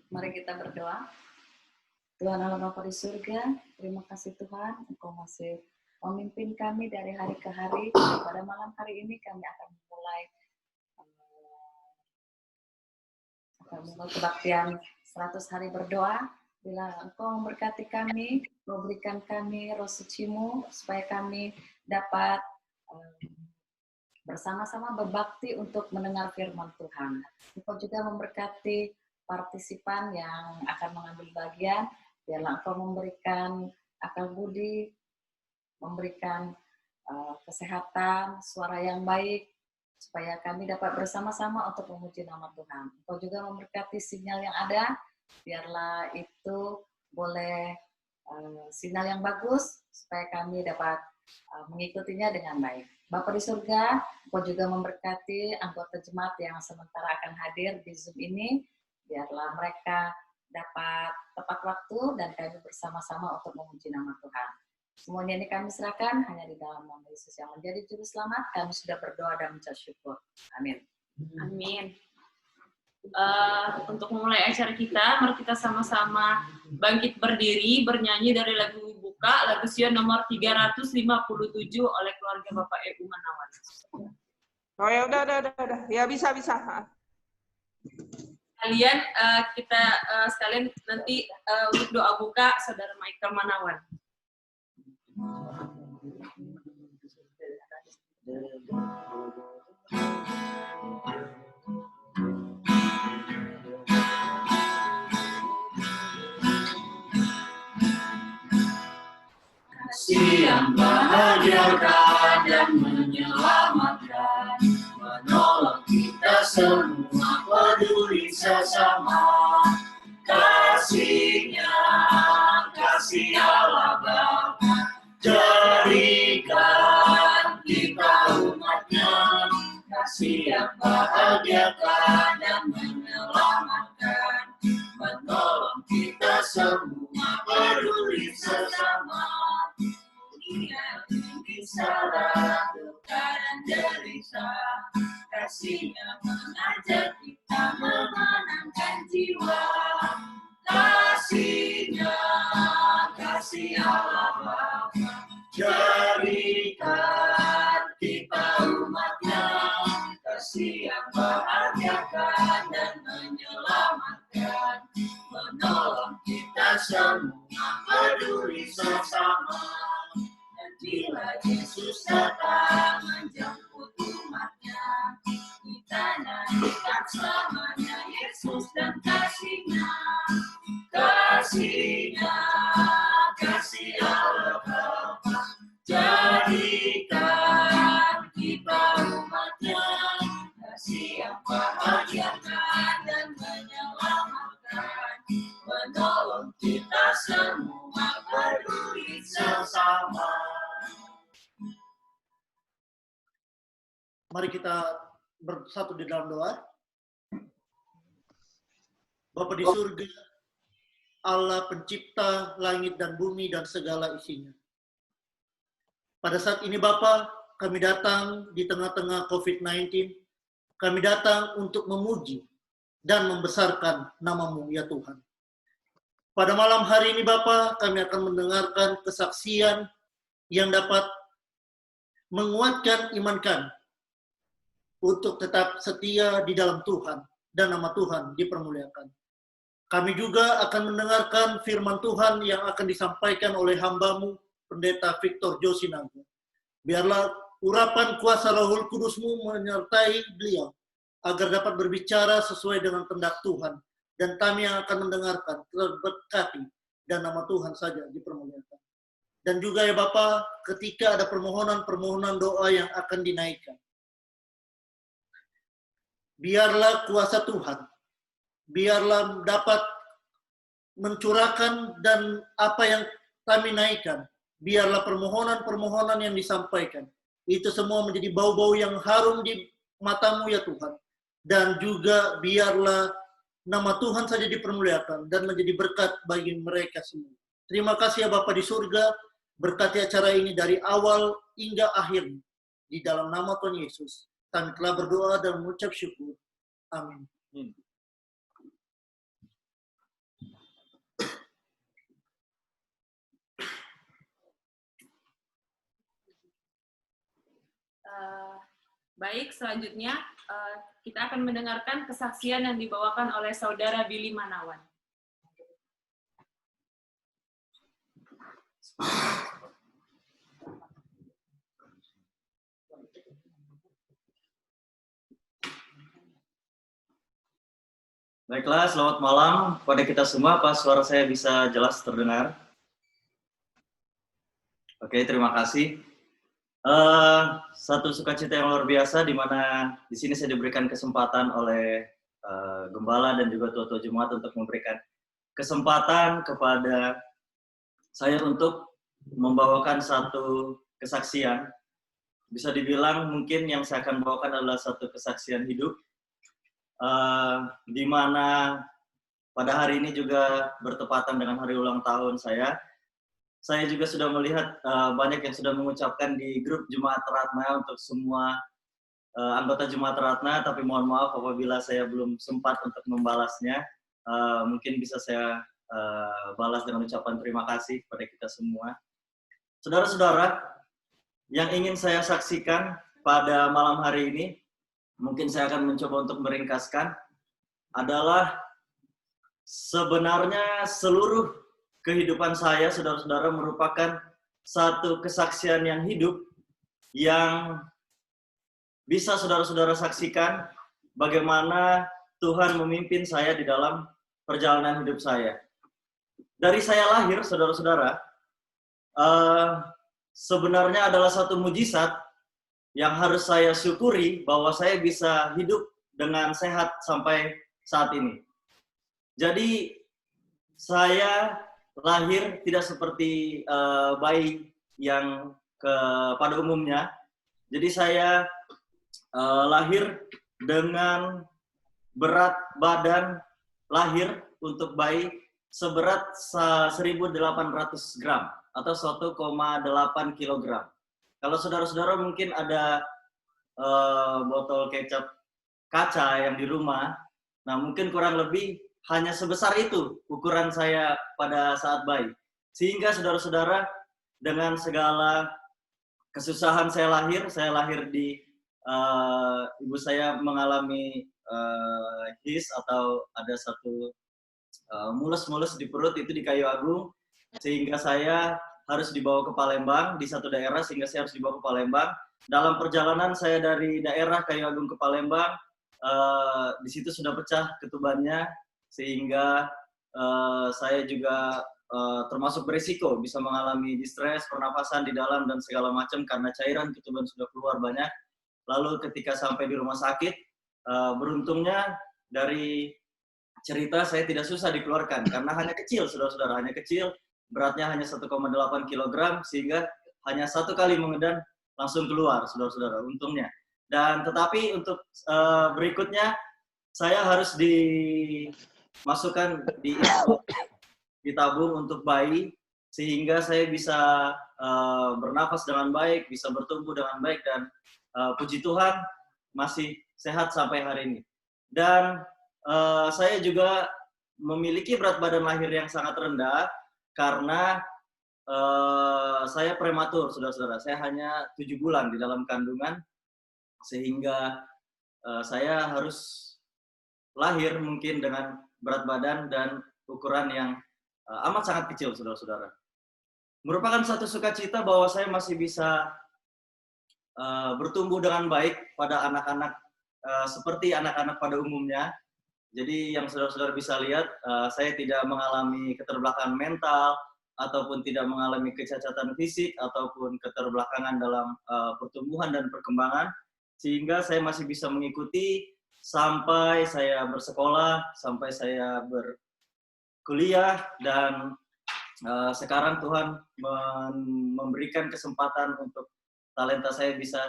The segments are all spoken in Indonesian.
Mari kita berdoa. Tuhan Allah Bapa di surga, terima kasih Tuhan, Engkau masih memimpin kami dari hari ke hari. Pada malam hari ini kami akan memulai kebaktian 100 hari berdoa. Bila Engkau memberkati kami, memberikan kami roh suci-Mu, supaya kami dapat bersama-sama berbakti untuk mendengar firman Tuhan. Engkau juga memberkati partisipan yang akan mengambil bagian, biarlah Engkau memberikan akal budi, memberikan kesehatan, suara yang baik, supaya kami dapat bersama-sama untuk memuji nama Tuhan. Engkau juga memberkati sinyal yang ada, biarlah itu boleh sinyal yang bagus, supaya kami dapat mengikutinya dengan baik. Bapa di surga, Engkau juga memberkati anggota jemaat yang sementara akan hadir di Zoom ini, biarlah mereka dapat tepat waktu dan kami bersama-sama untuk memuji nama Tuhan. Semuanya ini kami serahkan hanya di dalam nama Yesus yang menjadi juru selamat. Kami sudah berdoa dan mengucap syukur. Amin. Amin. Untuk memulai acara kita, mari kita sama-sama bangkit berdiri, bernyanyi dari lagu buka, lagu Sion nomor 357 oleh keluarga Bapak Ibu Manawan. Oh ya udah. Ya bisa. Kalian kita sekalian nanti untuk doa buka Saudara Michael Manawan. Kasih yang bahagiakan dan menyelamatkan, menolong kita semua, peduli sesama. Kasih-Nya, kasih Allah Bapa, jadikan kita umat-Nya. Kasih yang bahagiakan dan menyelamatkan, menolong kita semua, peduli sesama. Dunia ini salah, duka dan derita, kasih-Nya mengajak kita memenangkan jiwa. Kasih-Nya, kasih Allah Bapa, jadikan kita umat-Nya. Kasih yang bahagiakan dan menyelamatkan, menolong kita semua, peduli sesama. Dan bila Yesus datang menjemput umat-Nya, kita nyanyikan selamanya Yesus dan kasih-Nya. Kasih-Nya, kasih Allah Bapa, jadikan kita umat-Nya. Kasih yang bahagiakan dan menyelamatkan, menolong kita semua, peduli sesama. Mari kita bersatu di dalam doa. Bapa di surga, Allah pencipta langit dan bumi dan segala isinya. Pada saat ini Bapa, kami datang di tengah-tengah COVID-19. Kami datang untuk memuji dan membesarkan nama-Mu ya Tuhan. Pada malam hari ini Bapa, kami akan mendengarkan kesaksian yang dapat menguatkan iman kami untuk tetap setia di dalam Tuhan dan nama Tuhan dipermuliakan. Kami juga akan mendengarkan firman Tuhan yang akan disampaikan oleh hamba-Mu, Pendeta Victor Josinaga. Biarlah urapan kuasa Rohul Kudus-Mu menyertai beliau, agar dapat berbicara sesuai dengan kehendak Tuhan. Dan kami yang akan mendengarkan terberkati dan nama Tuhan saja dipermuliakan. Dan juga ya Bapa, ketika ada permohonan-permohonan doa yang akan dinaikkan, biarlah kuasa Tuhan, biarlah dapat mencurahkan dan apa yang kami naikkan, biarlah permohonan-permohonan yang disampaikan, itu semua menjadi bau-bau yang harum di mata-Mu ya Tuhan. Dan juga biarlah nama Tuhan saja dipermuliakan dan menjadi berkat bagi mereka semua. Terima kasih ya Bapa di surga, berkati acara ini dari awal hingga akhir. Di dalam nama Tuhan Yesus, kami telah berdoa dan mengucap syukur. Amin. Baik, selanjutnya kita akan mendengarkan kesaksian yang dibawakan oleh Saudara Billy Manawan. Baiklah, selamat malam kepada kita semua. Apa suara saya bisa jelas terdengar? Oke, terima kasih. Satu sukacita yang luar biasa di mana di sini saya diberikan kesempatan oleh gembala dan juga tua-tua jemaat untuk memberikan kesempatan kepada saya untuk membawakan satu kesaksian. Bisa dibilang mungkin yang saya akan bawakan adalah satu kesaksian hidup, di mana pada hari ini juga bertepatan dengan hari ulang tahun saya. Saya juga sudah melihat banyak yang sudah mengucapkan di grup Jemaat Ratna untuk semua anggota Jemaat Ratna, tapi mohon maaf apabila saya belum sempat untuk membalasnya. Mungkin bisa saya balas dengan ucapan terima kasih kepada kita semua. Saudara-saudara, yang ingin saya saksikan pada malam hari ini, mungkin saya akan mencoba untuk meringkaskan, adalah sebenarnya seluruh kehidupan saya, saudara-saudara, merupakan satu kesaksian yang hidup yang bisa saudara-saudara saksikan bagaimana Tuhan memimpin saya di dalam perjalanan hidup saya. Dari saya lahir, saudara-saudara, sebenarnya adalah satu mujizat yang harus saya syukuri bahwa saya bisa hidup dengan sehat sampai saat ini. Jadi, saya lahir tidak seperti bayi yang pada umumnya. Jadi saya lahir dengan berat badan lahir untuk bayi seberat 1.800 gram atau 1,8 kilogram. Kalau saudara-saudara mungkin ada botol kecap kaca yang di rumah, nah mungkin kurang lebih hanya sebesar itu ukuran saya pada saat bayi. Sehingga saudara-saudara, dengan segala kesusahan saya lahir di ibu saya mengalami his atau ada satu mulus-mulus di perut itu di Kayu Agung, sehingga saya harus dibawa ke Palembang di satu daerah, sehingga saya harus dibawa ke Palembang. Dalam perjalanan saya dari daerah Kayu Agung ke Palembang, di situ sudah pecah ketubannya, sehingga saya juga termasuk berisiko bisa mengalami distres, pernapasan di dalam dan segala macam karena cairan ketuban sudah keluar banyak. Lalu ketika sampai di rumah sakit, beruntungnya dari cerita saya tidak susah dikeluarkan karena hanya kecil, saudara-saudara, hanya kecil, beratnya hanya 1,8 kilogram, sehingga hanya satu kali mengedan langsung keluar, saudara-saudara, untungnya. Dan tetapi untuk berikutnya saya harus dimasukkan ditabung untuk bayi sehingga saya bisa bernafas dengan baik, bisa bertumbuh dengan baik, dan puji Tuhan masih sehat sampai hari ini. Dan saya juga memiliki berat badan lahir yang sangat rendah karena saya prematur, saudara-saudara. Saya hanya 7 bulan di dalam kandungan, sehingga saya harus lahir mungkin dengan berat badan dan ukuran yang amat sangat kecil, saudara-saudara. Merupakan satu sukacita bahwa saya masih bisa bertumbuh dengan baik pada anak-anak seperti anak-anak pada umumnya. Jadi yang saudara-saudara bisa lihat, saya tidak mengalami keterbelakangan mental, ataupun tidak mengalami kecacatan fisik, ataupun keterbelakangan dalam pertumbuhan dan perkembangan, sehingga saya masih bisa mengikuti sampai saya bersekolah, sampai saya berkuliah, dan sekarang Tuhan memberikan kesempatan untuk talenta saya bisa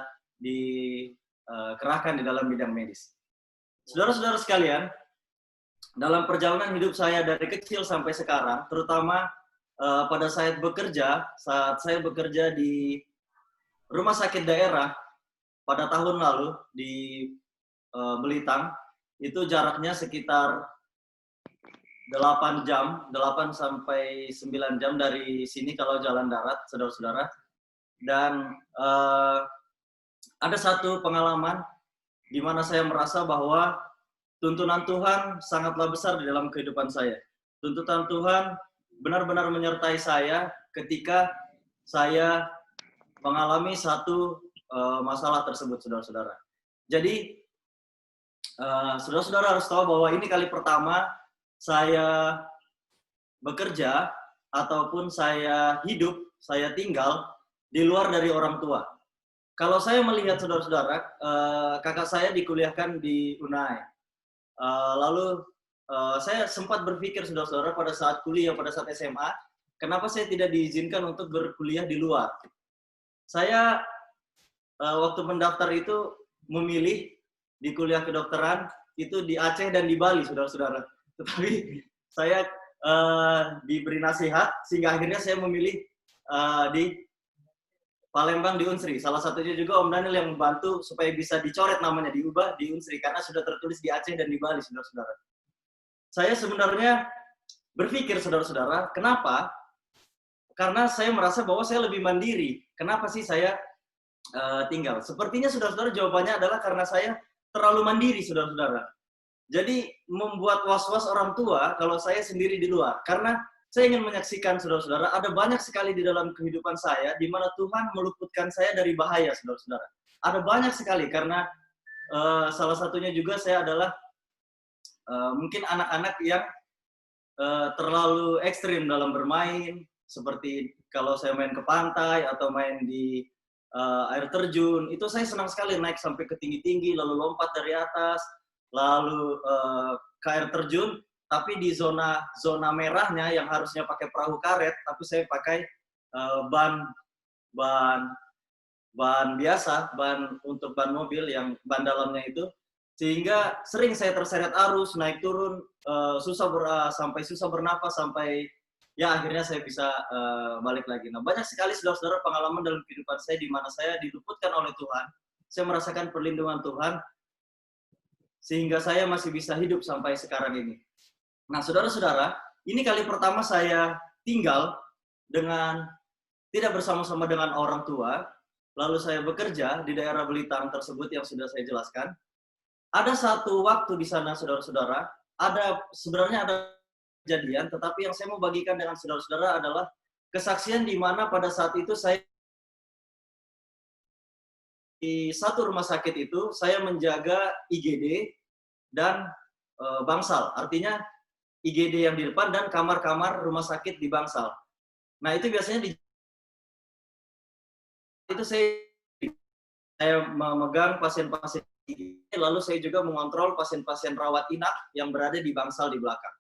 dikerahkan di dalam bidang medis. Saudara-saudara sekalian, dalam perjalanan hidup saya dari kecil sampai sekarang, terutama pada saat saya bekerja di rumah sakit daerah pada tahun lalu di Belitang, itu jaraknya sekitar 8 sampai 9 jam dari sini kalau jalan darat, saudara-saudara. Dan ada satu pengalaman di mana saya merasa bahwa tuntunan Tuhan sangatlah besar di dalam kehidupan saya. Tuntunan Tuhan benar-benar menyertai saya ketika saya mengalami satu masalah tersebut, saudara-saudara. Jadi, saudara-saudara harus tahu bahwa ini kali pertama saya bekerja ataupun saya hidup, saya tinggal di luar dari orang tua. Kalau saya melihat saudara-saudara, kakak saya dikuliahkan di UNAI. Lalu saya sempat berpikir saudara-saudara pada saat kuliah, pada saat SMA, kenapa saya tidak diizinkan untuk berkuliah di luar? Saya waktu mendaftar itu memilih di kuliah kedokteran itu di Aceh dan di Bali, saudara-saudara. Tetapi saya diberi nasihat sehingga akhirnya saya memilih di Palembang di Unsri. Salah satunya juga Om Daniel yang membantu supaya bisa dicoret namanya, diubah di Unsri karena sudah tertulis di Aceh dan di Bali, saudara-saudara. Saya sebenarnya berpikir, saudara-saudara, kenapa? Karena saya merasa bahwa saya lebih mandiri. Kenapa sih saya tinggal? Sepertinya, saudara-saudara, jawabannya adalah karena saya terlalu mandiri, saudara-saudara. Jadi membuat was-was orang tua kalau saya sendiri di luar. Karena saya ingin menyaksikan, saudara-saudara, ada banyak sekali di dalam kehidupan saya di mana Tuhan meluputkan saya dari bahaya, saudara-saudara. Ada banyak sekali karena salah satunya juga saya adalah mungkin anak-anak yang terlalu ekstrim dalam bermain, seperti kalau saya main ke pantai atau main di air terjun, itu saya senang sekali naik sampai ke tinggi-tinggi, lalu lompat dari atas, lalu ke air terjun. Tapi di zona merahnya yang harusnya pakai perahu karet, tapi saya pakai ban biasa, untuk ban mobil yang ban dalamnya itu, sehingga sering saya terseret arus, naik turun, sampai susah bernafas, sampai ya akhirnya saya bisa balik lagi. Nah, banyak sekali saudara-saudara pengalaman dalam kehidupan saya di mana saya diluputkan oleh Tuhan, saya merasakan perlindungan Tuhan, sehingga saya masih bisa hidup sampai sekarang ini. Nah, saudara-saudara, ini kali pertama saya tinggal tidak bersama-sama dengan orang tua, lalu saya bekerja di daerah Belitang tersebut yang sudah saya jelaskan. Ada satu waktu di sana, saudara-saudara, sebenarnya ada kejadian, tetapi yang saya mau bagikan dengan saudara-saudara adalah kesaksian di mana pada saat itu saya di satu rumah sakit itu, saya menjaga IGD dan bangsal, artinya IGD yang di depan dan kamar-kamar rumah sakit di bangsal. Nah, itu biasanya saya memegang pasien-pasien IGD, lalu saya juga mengontrol pasien-pasien rawat inap yang berada di bangsal di belakang.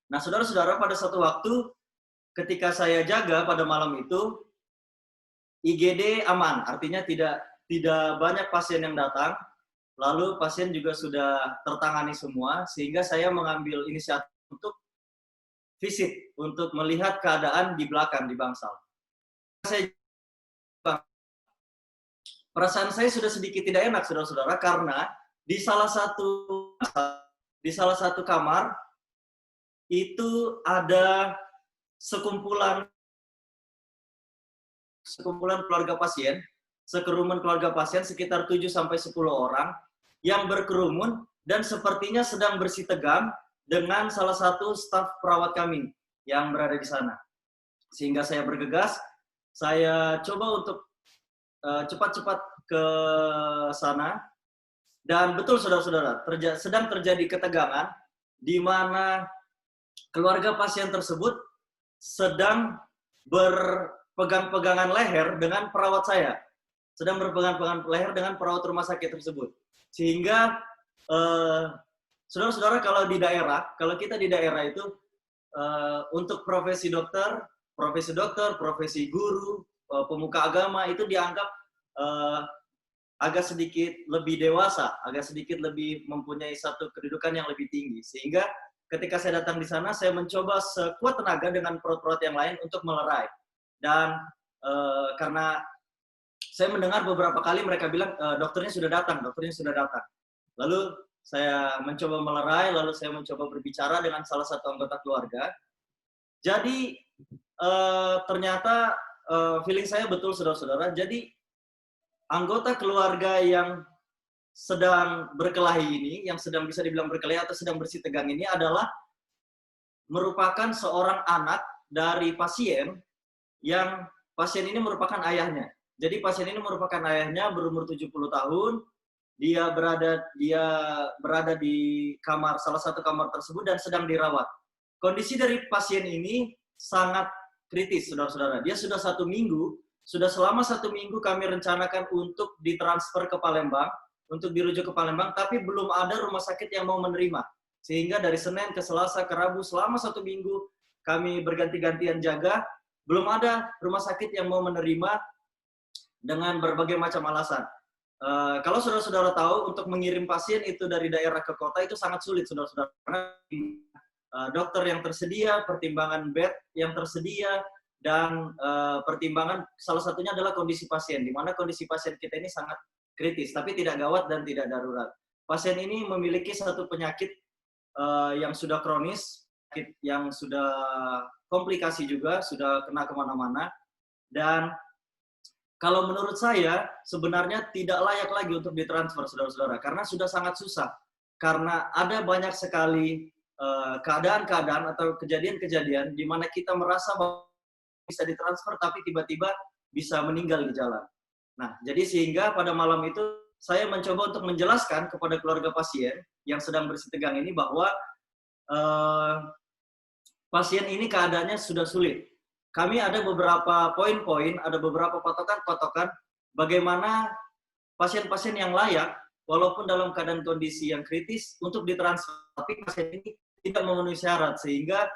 Nah, saudara-saudara, pada satu waktu ketika saya jaga pada malam itu, IGD aman, artinya tidak banyak pasien yang datang. Lalu pasien juga sudah tertangani semua, sehingga saya mengambil inisiatif untuk visit, untuk melihat keadaan di belakang, di bangsal. Perasaan saya sudah sedikit tidak enak, saudara-saudara, karena di salah satu kamar, itu ada sekumpulan keluarga pasien, sekerumun keluarga pasien sekitar 7-10 orang, yang berkerumun dan sepertinya sedang bersih tegang dengan salah satu staf perawat kami yang berada di sana. Sehingga saya bergegas, saya coba untuk cepat-cepat ke sana, dan betul saudara-saudara, sedang terjadi ketegangan di mana keluarga pasien tersebut sedang berpegang-pegangan leher dengan perawat saya, sedang berpegang-pegangan leher dengan perawat rumah sakit tersebut. Sehingga saudara-saudara, kalau kita di daerah itu untuk profesi dokter, profesi guru, pemuka agama itu dianggap agak sedikit lebih dewasa, agak sedikit lebih mempunyai satu kedudukan yang lebih tinggi. Sehingga ketika saya datang di sana, saya mencoba sekuat tenaga dengan perawat-perawat yang lain untuk melerai. Dan karena saya mendengar beberapa kali mereka bilang, dokternya sudah datang. Lalu saya mencoba melerai, lalu saya mencoba berbicara dengan salah satu anggota keluarga. Jadi ternyata feeling saya betul, saudara-saudara. Jadi anggota keluarga yang sedang berkelahi ini, yang sedang bisa dibilang berkelahi atau sedang bersih tegang ini adalah merupakan seorang anak dari pasien yang pasien ini merupakan ayahnya. Jadi pasien ini merupakan ayahnya berumur 70 tahun. Dia berada di kamar, salah satu kamar tersebut dan sedang dirawat. Kondisi dari pasien ini sangat kritis, saudara-saudara. Dia sudah selama 1 minggu kami rencanakan untuk ditransfer ke Palembang, untuk dirujuk ke Palembang, tapi belum ada rumah sakit yang mau menerima. Sehingga dari Senin ke Selasa ke Rabu selama 1 minggu kami berganti-gantian jaga, belum ada rumah sakit yang mau menerima dengan berbagai macam alasan. Kalau saudara-saudara tahu, untuk mengirim pasien itu dari daerah ke kota itu sangat sulit, saudara-saudara. Karena dokter yang tersedia, pertimbangan bed yang tersedia, dan pertimbangan salah satunya adalah kondisi pasien, di mana kondisi pasien kita ini sangat kritis, tapi tidak gawat dan tidak darurat. Pasien ini memiliki satu penyakit yang sudah kronis, yang sudah komplikasi juga, sudah kena kemana-mana, dan kalau menurut saya sebenarnya tidak layak lagi untuk ditransfer, saudara-saudara, karena sudah sangat susah, karena ada banyak sekali keadaan-keadaan atau kejadian-kejadian di mana kita merasa bahwa bisa ditransfer tapi tiba-tiba bisa meninggal di jalan. Nah, jadi sehingga pada malam itu saya mencoba untuk menjelaskan kepada keluarga pasien yang sedang bersih tegang ini bahwa pasien ini keadaannya sudah sulit. Kami ada beberapa poin-poin, ada beberapa patokan-patokan bagaimana pasien-pasien yang layak, walaupun dalam keadaan kondisi yang kritis, untuk ditransfer. Tapi pasien ini tidak memenuhi syarat, sehingga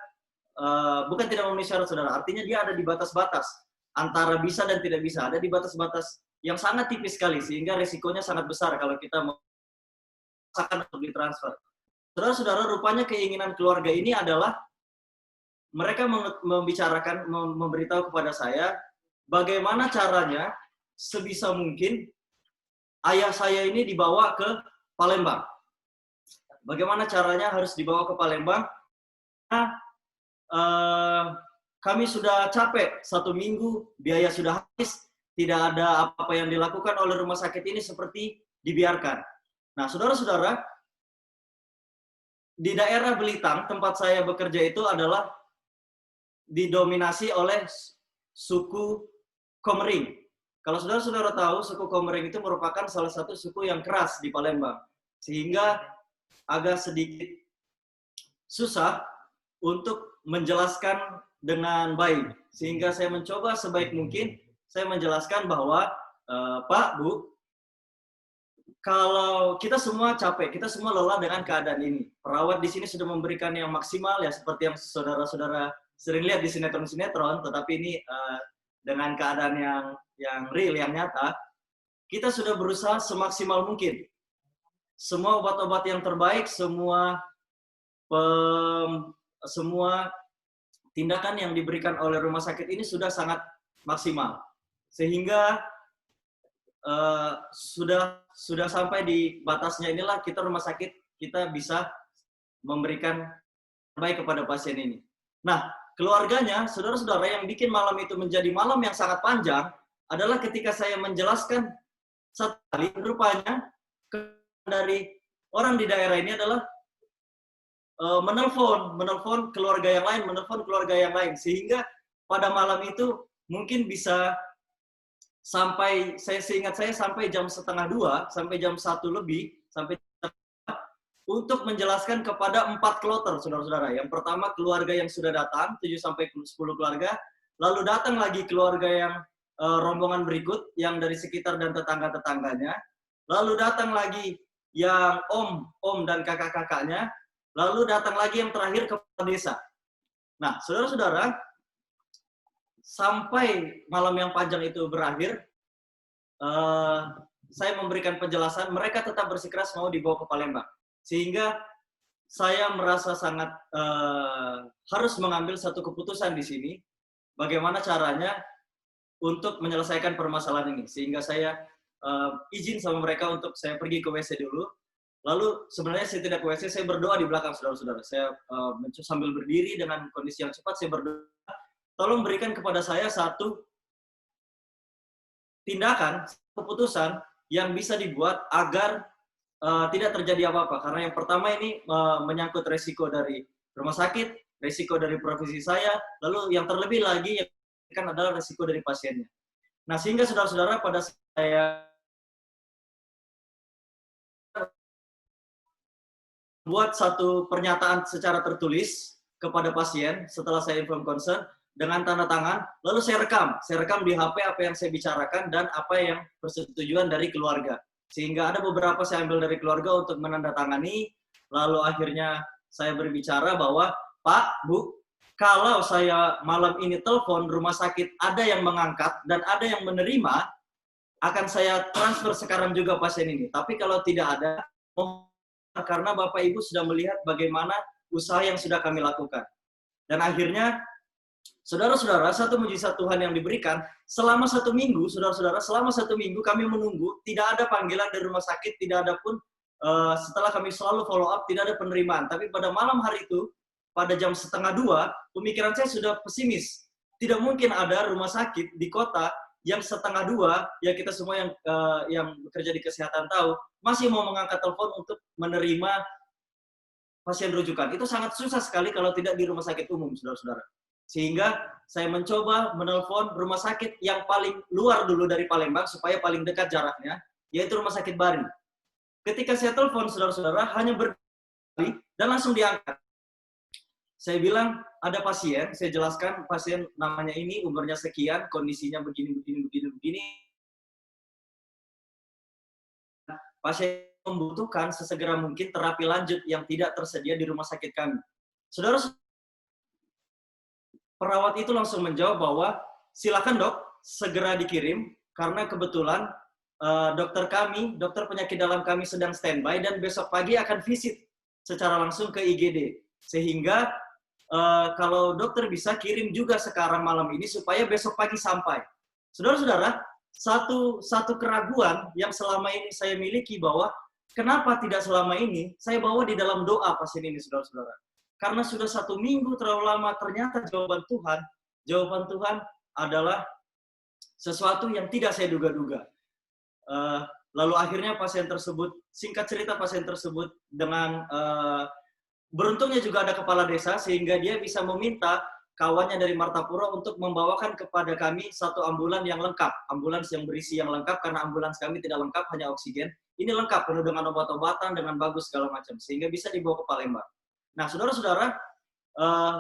bukan tidak memenuhi syarat, saudara. Artinya dia ada di batas-batas antara bisa dan tidak bisa, ada di batas-batas yang sangat tipis sekali, sehingga resikonya sangat besar kalau kita memaksakan untuk ditransfer. Saudara-saudara, rupanya keinginan keluarga ini adalah mereka memberitahu kepada saya bagaimana caranya sebisa mungkin ayah saya ini dibawa ke Palembang. Bagaimana caranya harus dibawa ke Palembang? Nah, kami sudah capek 1 minggu, biaya sudah habis, tidak ada apa-apa yang dilakukan oleh rumah sakit ini seperti dibiarkan. Nah, saudara-saudara, di daerah Belitang, tempat saya bekerja itu adalah didominasi oleh suku Komering. Kalau saudara-saudara tahu, suku Komering itu merupakan salah satu suku yang keras di Palembang. Sehingga agak sedikit susah untuk menjelaskan dengan baik. Sehingga saya mencoba sebaik mungkin, saya menjelaskan bahwa, Pak, Bu, kalau kita semua capek, kita semua lelah dengan keadaan ini. Perawat di sini sudah memberikan yang maksimal, ya seperti yang saudara-saudara sering lihat di sinetron-sinetron, tetapi ini dengan keadaan yang real, yang nyata, kita sudah berusaha semaksimal mungkin. Semua obat-obat yang terbaik, semua tindakan yang diberikan oleh rumah sakit ini sudah sangat maksimal. Sehingga sudah sampai di batasnya inilah kita rumah sakit, kita bisa memberikan terbaik kepada pasien ini. Nah, keluarganya, saudara-saudara, yang bikin malam itu menjadi malam yang sangat panjang adalah ketika saya menjelaskan satu kali, rupanya dari orang di daerah ini adalah menelpon keluarga yang lain, sehingga pada malam itu mungkin bisa sampai, seingat saya sampai jam 1:30, sampai jam 1 lebih, sampai untuk menjelaskan kepada 4 kloter, saudara-saudara. Yang pertama keluarga yang sudah datang, 7-10 keluarga, lalu datang lagi keluarga yang rombongan berikut, yang dari sekitar dan tetangga-tetangganya, lalu datang lagi yang om dan kakak-kakaknya, lalu datang lagi yang terakhir kepala desa. Nah, saudara-saudara, sampai malam yang panjang itu berakhir, saya memberikan penjelasan, mereka tetap bersikeras mau dibawa ke Palembang. Sehingga saya merasa sangat harus mengambil satu keputusan di sini, bagaimana caranya untuk menyelesaikan permasalahan ini. Sehingga saya izin sama mereka untuk saya pergi ke WC dulu. Lalu sebenarnya saya tidak ke WC, saya berdoa di belakang, saudara-saudara. Saya sambil berdiri dengan kondisi yang cepat, saya berdoa, tolong berikan kepada saya satu tindakan, keputusan yang bisa dibuat agar tidak terjadi apa-apa. Karena yang pertama ini menyangkut resiko dari rumah sakit, resiko dari profesi saya, lalu yang terlebih lagi kan adalah resiko dari pasiennya. Nah, sehingga saudara-saudara pada saya buat satu pernyataan secara tertulis kepada pasien setelah saya inform concern dengan tanda tangan, lalu saya rekam di HP apa yang saya bicarakan dan apa yang persetujuan dari keluarga. Sehingga ada beberapa saya ambil dari keluarga untuk menandatangani, lalu akhirnya saya berbicara bahwa, Pak, Bu, kalau saya malam ini telepon rumah sakit ada yang mengangkat dan ada yang menerima, akan saya transfer sekarang juga pasien ini. Tapi kalau tidak ada, karena Bapak Ibu sudah melihat bagaimana usaha yang sudah kami lakukan. Dan akhirnya, saudara-saudara, satu mujizat Tuhan yang diberikan, selama 1 minggu, saudara-saudara, selama 1 minggu kami menunggu, tidak ada panggilan dari rumah sakit, tidak ada pun, setelah kami selalu follow up, tidak ada penerimaan. Tapi pada malam hari itu, pada jam 1:30, pemikiran saya sudah pesimis. Tidak mungkin ada rumah sakit di kota yang 1:30, ya kita semua yang bekerja di kesehatan tahu, masih mau mengangkat telepon untuk menerima pasien rujukan. Itu sangat susah sekali kalau tidak di rumah sakit umum, saudara-saudara. Sehingga saya mencoba menelpon rumah sakit yang paling luar dulu dari Palembang, supaya paling dekat jaraknya, yaitu Rumah Sakit Bari. Ketika saya telepon, saudara-saudara, hanya berkali dan langsung diangkat. Saya bilang, ada pasien, saya jelaskan pasien namanya ini, umurnya sekian, kondisinya begini. Pasien membutuhkan sesegera mungkin terapi lanjut yang tidak tersedia di rumah sakit kami. Saudara, perawat itu langsung menjawab bahwa silakan dok, segera dikirim karena kebetulan dokter penyakit dalam kami sedang standby dan besok pagi akan visit secara langsung ke IGD. Sehingga kalau dokter bisa kirim juga sekarang malam ini supaya besok pagi sampai. Saudara-saudara, satu keraguan yang selama ini saya miliki bahwa kenapa tidak selama ini saya bawa di dalam doa pasien ini, saudara-saudara. Karena sudah 1 minggu terlalu lama, ternyata jawaban Tuhan adalah sesuatu yang tidak saya duga-duga. Lalu akhirnya pasien tersebut, singkat cerita pasien tersebut dengan beruntungnya juga ada kepala desa, sehingga dia bisa meminta kawannya dari Martapura untuk membawakan kepada kami satu ambulans yang lengkap. Ambulans yang berisi yang lengkap, karena ambulans kami tidak lengkap, hanya oksigen. Ini lengkap, penuh dengan obat-obatan, dengan bagus segala macam. Sehingga bisa dibawa ke Palembang. Nah, saudara-saudara,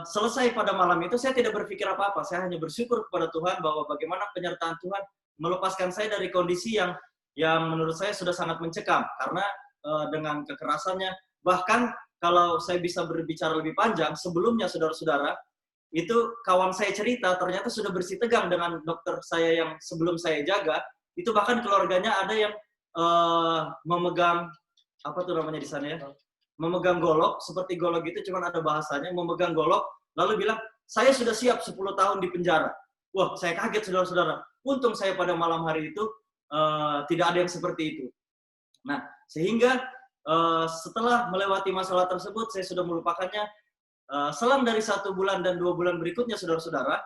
selesai pada malam itu, saya tidak berpikir apa-apa. Saya hanya bersyukur kepada Tuhan bahwa bagaimana penyertaan Tuhan melepaskan saya dari kondisi yang menurut saya sudah sangat mencekam. Karena dengan kekerasannya, bahkan kalau saya bisa berbicara lebih panjang, sebelumnya saudara-saudara, itu kawan saya cerita, ternyata sudah bersih tegang dengan dokter saya yang sebelum saya jaga, itu bahkan keluarganya ada yang memegang, apa tuh namanya di sana ya? Memegang golok, seperti golok gitu, cuman ada bahasanya, memegang golok, lalu bilang, saya sudah siap 10 tahun di penjara. Wah, saya kaget saudara-saudara. Untung saya pada malam hari itu tidak ada yang seperti itu. Nah, sehingga setelah melewati masalah tersebut, saya sudah melupakannya. Selang dari 1 bulan dan 2 bulan berikutnya, saudara-saudara,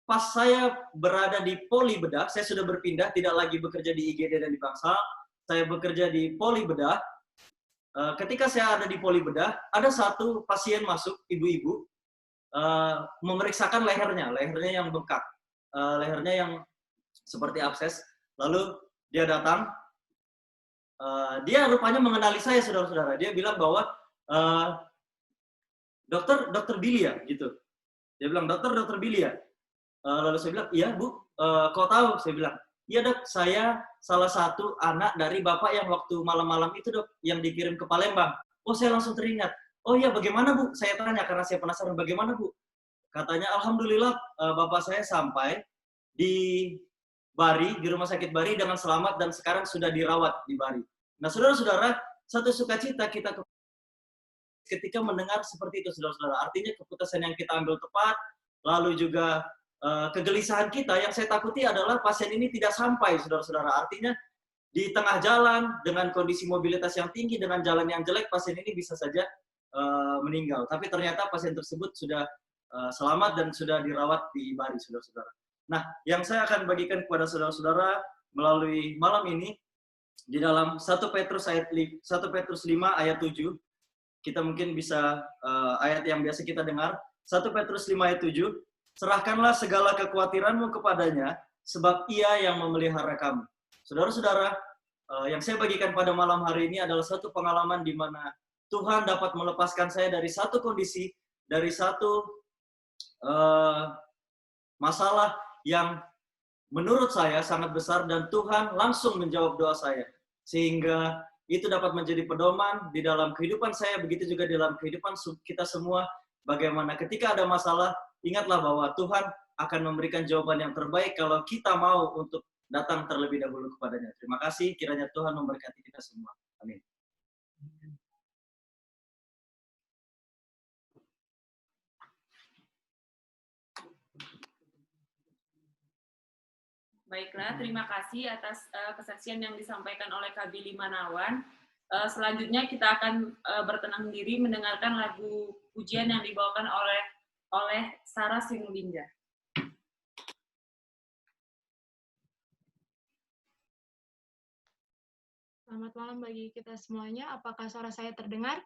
pas saya berada di Poli Bedah, saya sudah berpindah, tidak lagi bekerja di IGD dan di Bangsal, saya bekerja di Poli Bedah. Ketika saya ada di Poli Bedah, ada satu pasien masuk, ibu-ibu, memeriksakan lehernya yang bengkak, lehernya yang seperti abses. Lalu dia datang, dia rupanya mengenali saya, saudara-saudara. Dia bilang bahwa dokter Billy ya, gitu. Dia bilang, dokter Billy ya. Lalu saya bilang, iya Bu, kok tahu? Saya bilang, iya dok, saya salah satu anak dari bapak yang waktu malam-malam itu dok, yang dikirim ke Palembang. Oh, saya langsung teringat. Oh iya, bagaimana Bu? Saya tanya karena saya penasaran, bagaimana Bu? Katanya, alhamdulillah bapak saya sampai di Bari, di Rumah Sakit Bari dengan selamat dan sekarang sudah dirawat di Bari. Nah, saudara-saudara, satu sukacita kita ketika mendengar seperti itu, saudara-saudara. Artinya keputusan yang kita ambil tepat, lalu juga kegelisahan kita yang saya takuti adalah pasien ini tidak sampai, saudara-saudara. Artinya di tengah jalan dengan kondisi mobilitas yang tinggi, dengan jalan yang jelek, pasien ini bisa saja meninggal. Tapi ternyata pasien tersebut sudah selamat dan sudah dirawat di Bari, saudara-saudara. Nah, yang saya akan bagikan kepada saudara-saudara melalui malam ini di dalam 1 Petrus 5 ayat 7. Kita mungkin bisa ayat yang biasa kita dengar. 1 Petrus 5 ayat 7. Serahkanlah segala kekhawatiranmu kepadanya, sebab ia yang memelihara kamu. Saudara-saudara, yang saya bagikan pada malam hari ini adalah satu pengalaman di mana Tuhan dapat melepaskan saya dari satu kondisi, dari satu masalah yang menurut saya sangat besar, dan Tuhan langsung menjawab doa saya. Sehingga itu dapat menjadi pedoman di dalam kehidupan saya, begitu juga dalam kehidupan kita semua. Bagaimana ketika ada masalah, ingatlah bahwa Tuhan akan memberikan jawaban yang terbaik kalau kita mau untuk datang terlebih dahulu kepadanya. Terima kasih, kiranya Tuhan memberkati kita semua. Amin. Baiklah, terima kasih atas kesaksian yang disampaikan oleh Kak Billy Manawan. Selanjutnya kita akan bertenang diri mendengarkan lagu pujian yang dibawakan oleh Sarah Sinulinga. Selamat malam bagi kita semuanya. Apakah suara saya terdengar?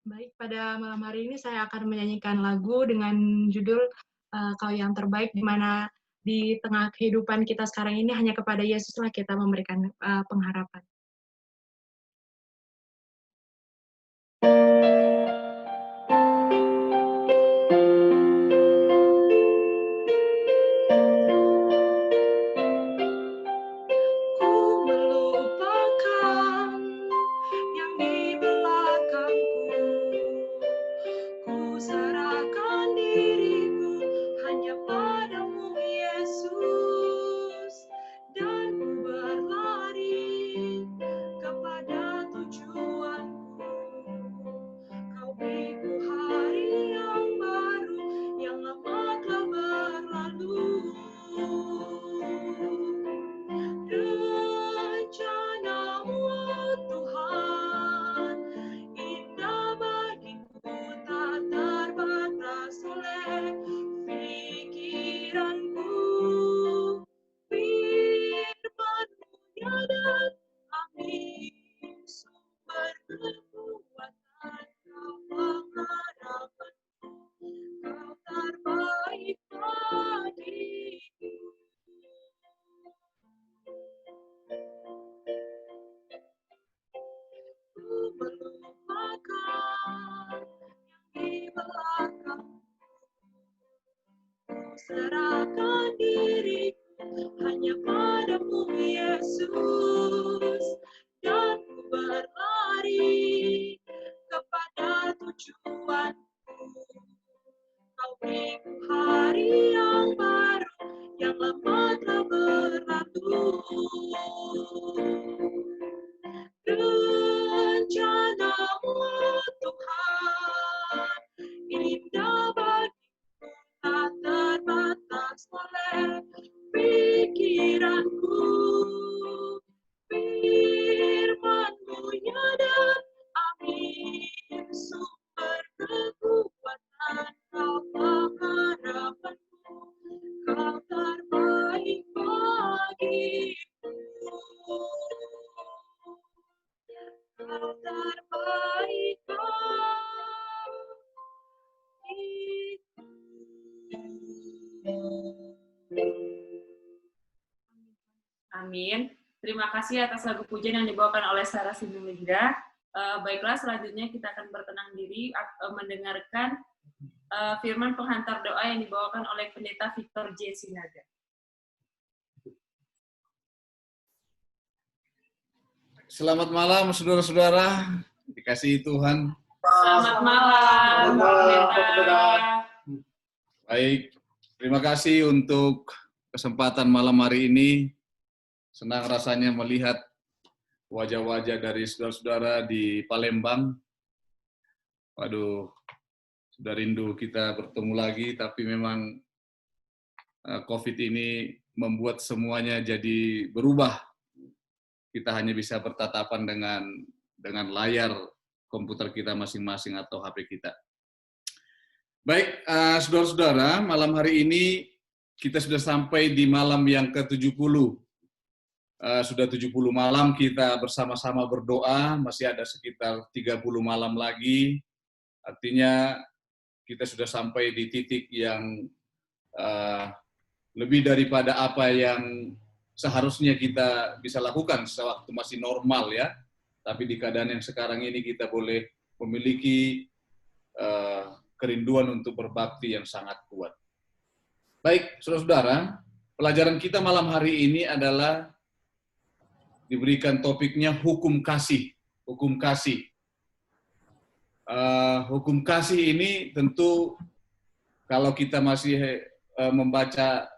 Baik, pada malam hari ini saya akan menyanyikan lagu dengan judul Kau yang terbaik, di mana di tengah kehidupan kita sekarang ini hanya kepada Yesuslah kita memberikan pengharapan. Serahkan diriku hanya padamu Yesus, dan ku berlari kepada tujuanku. Kau beriku hari yang baru, yang lama telah berlalu. Rencana-Mu Tuhan, indah bagiku, tak terbatas oleh pikiranku. Firman-Mu ya dan amin, sumber kekuatan, Kau pengharapanku, Kau terbaik bagiku. Kau terbaik Amin. Terima kasih atas lagu pujian yang dibawakan oleh Sarah Sinulinga. Baiklah, selanjutnya kita akan bertenang diri mendengarkan firman penghantar doa yang dibawakan oleh Pendeta Victor J. Sinaga. Selamat malam, saudara-saudara. Dikasihi Tuhan. Selamat malam, Pendeta. Baik, terima kasih untuk kesempatan malam hari ini. Senang rasanya melihat wajah-wajah dari saudara-saudara di Palembang. Waduh, sudah rindu kita bertemu lagi, tapi memang COVID ini membuat semuanya jadi berubah. Kita hanya bisa bertatapan dengan layar komputer kita masing-masing atau HP kita. Baik, saudara-saudara, malam hari ini kita sudah sampai di malam yang ke-70. Sudah 70 malam kita bersama-sama berdoa, masih ada sekitar 30 malam lagi. Artinya kita sudah sampai di titik yang lebih daripada apa yang seharusnya kita bisa lakukan sewaktu masih normal ya. Tapi di keadaan yang sekarang ini kita boleh memiliki kerinduan untuk berbakti yang sangat kuat. Baik, saudara-saudara, pelajaran kita malam hari ini adalah diberikan topiknya hukum kasih. Hukum kasih. Hukum kasih ini tentu kalau kita masih membaca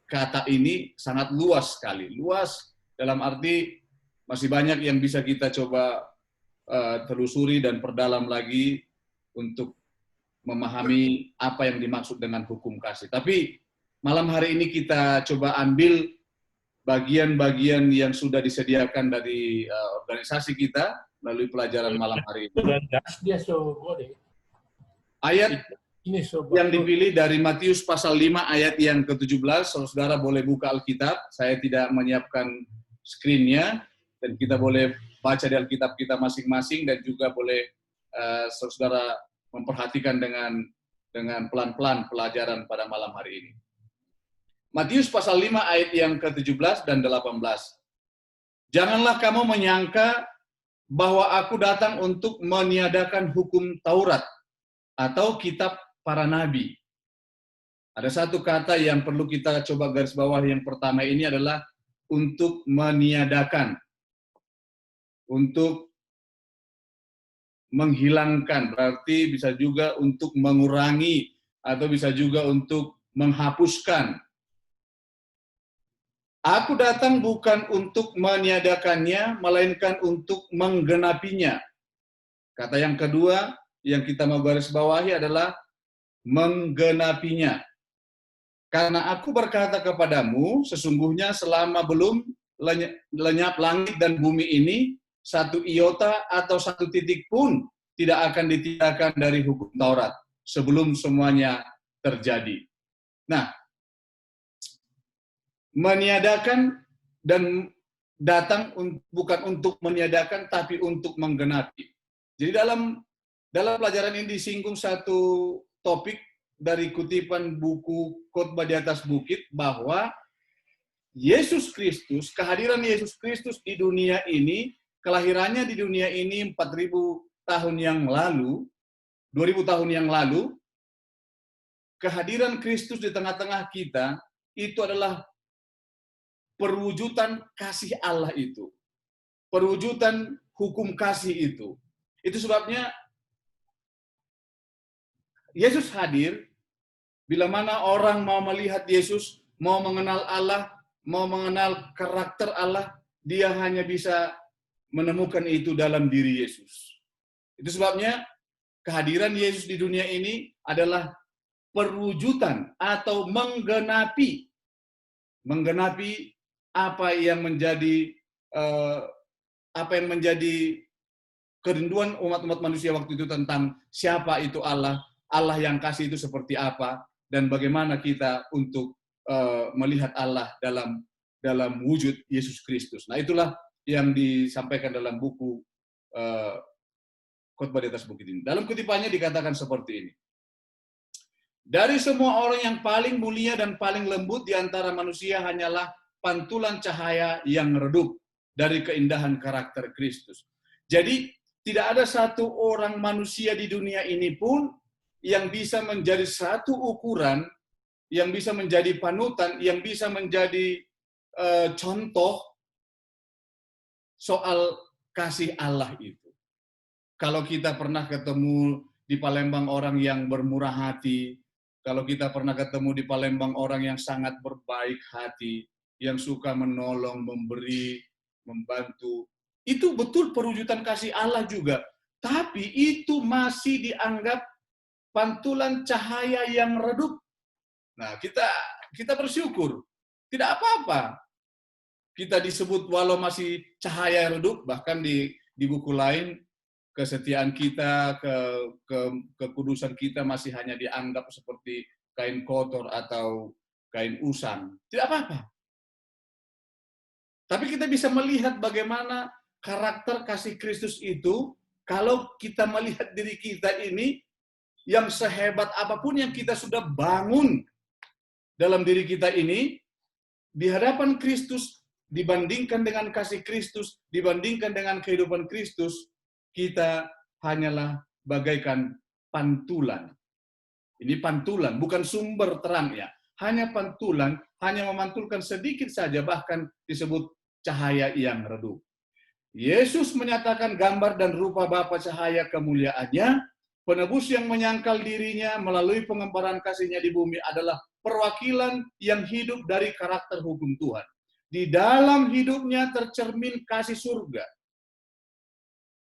kata ini sangat luas sekali. Luas dalam arti masih banyak yang bisa kita coba telusuri dan perdalam lagi untuk memahami apa yang dimaksud dengan hukum kasih. Tapi malam hari ini kita coba ambil bagian-bagian yang sudah disediakan dari organisasi kita melalui pelajaran malam hari ini. Ayat yang dipilih dari Matius pasal 5 ayat yang ke-17, saudara boleh buka Alkitab, saya tidak menyiapkan screen-nya, dan kita boleh baca di Alkitab kita masing-masing, dan juga boleh saudara memperhatikan dengan pelan-pelan pelajaran pada malam hari ini. Matius pasal 5 ayat yang ke-17 dan 18. Janganlah kamu menyangka bahwa aku datang untuk meniadakan hukum Taurat atau kitab para nabi. Ada satu kata yang perlu kita coba garis bawah, yang pertama ini adalah untuk meniadakan. Untuk menghilangkan, berarti bisa juga untuk mengurangi, atau bisa juga untuk menghapuskan. Aku datang bukan untuk meniadakannya, melainkan untuk menggenapinya. Kata yang kedua yang kita mau garis bawahi adalah menggenapinya. Karena aku berkata kepadamu, sesungguhnya selama belum lenyap langit dan bumi ini, satu iota atau satu titik pun tidak akan ditiadakan dari hukum Taurat sebelum semuanya terjadi. Nah, meniadakan dan datang bukan untuk meniadakan, tapi untuk menggenapi. Jadi dalam pelajaran ini disinggung satu topik dari kutipan buku Khotbah di Atas Bukit, bahwa Yesus Kristus, kehadiran Yesus Kristus di dunia ini, kelahirannya di dunia ini 4.000 tahun yang lalu, 2.000 tahun yang lalu, kehadiran Kristus di tengah-tengah kita, itu adalah perwujudan kasih Allah itu. Perwujudan hukum kasih itu. Itu sebabnya Yesus hadir, bila mana orang mau melihat Yesus, mau mengenal Allah, mau mengenal karakter Allah, dia hanya bisa menemukan itu dalam diri Yesus. Itu sebabnya kehadiran Yesus di dunia ini adalah perwujudan atau menggenapi apa yang menjadi kerinduan umat-umat manusia waktu itu tentang siapa itu Allah, Allah yang kasih itu seperti apa, dan bagaimana kita untuk melihat Allah dalam wujud Yesus Kristus. Nah, itulah yang disampaikan dalam buku Khotbah di Atas Bukit ini. Dalam kutipannya dikatakan seperti ini. Dari semua orang yang paling mulia dan paling lembut di antara manusia hanyalah pantulan cahaya yang redup dari keindahan karakter Kristus. Jadi, tidak ada satu orang manusia di dunia ini pun yang bisa menjadi satu ukuran, yang bisa menjadi panutan, yang bisa menjadi contoh soal kasih Allah itu. Kalau kita pernah ketemu di Palembang orang yang bermurah hati, kalau kita pernah ketemu di Palembang orang yang sangat berbaik hati, yang suka menolong, memberi, membantu, itu betul perwujudan kasih Allah juga. Tapi itu masih dianggap pantulan cahaya yang redup. Nah, kita bersyukur. Tidak apa-apa. Kita disebut walau masih cahaya redup, bahkan di buku lain kesetiaan kita, kekudusan kita masih hanya dianggap seperti kain kotor atau kain usang. Tidak apa-apa. Tapi kita bisa melihat bagaimana karakter kasih Kristus itu, kalau kita melihat diri kita ini, yang sehebat apapun yang kita sudah bangun dalam diri kita ini, di hadapan Kristus, dibandingkan dengan kasih Kristus, dibandingkan dengan kehidupan Kristus, kita hanyalah bagaikan pantulan. Ini pantulan, bukan sumber terangnya. Hanya pantulan, hanya memantulkan sedikit saja, bahkan disebut cahaya yang redup. Yesus menyatakan gambar dan rupa Bapa cahaya kemuliaannya. Penebus yang menyangkal dirinya melalui pengembaraan kasihnya di bumi adalah perwakilan yang hidup dari karakter hukum Tuhan. Di dalam hidupnya tercermin kasih surga.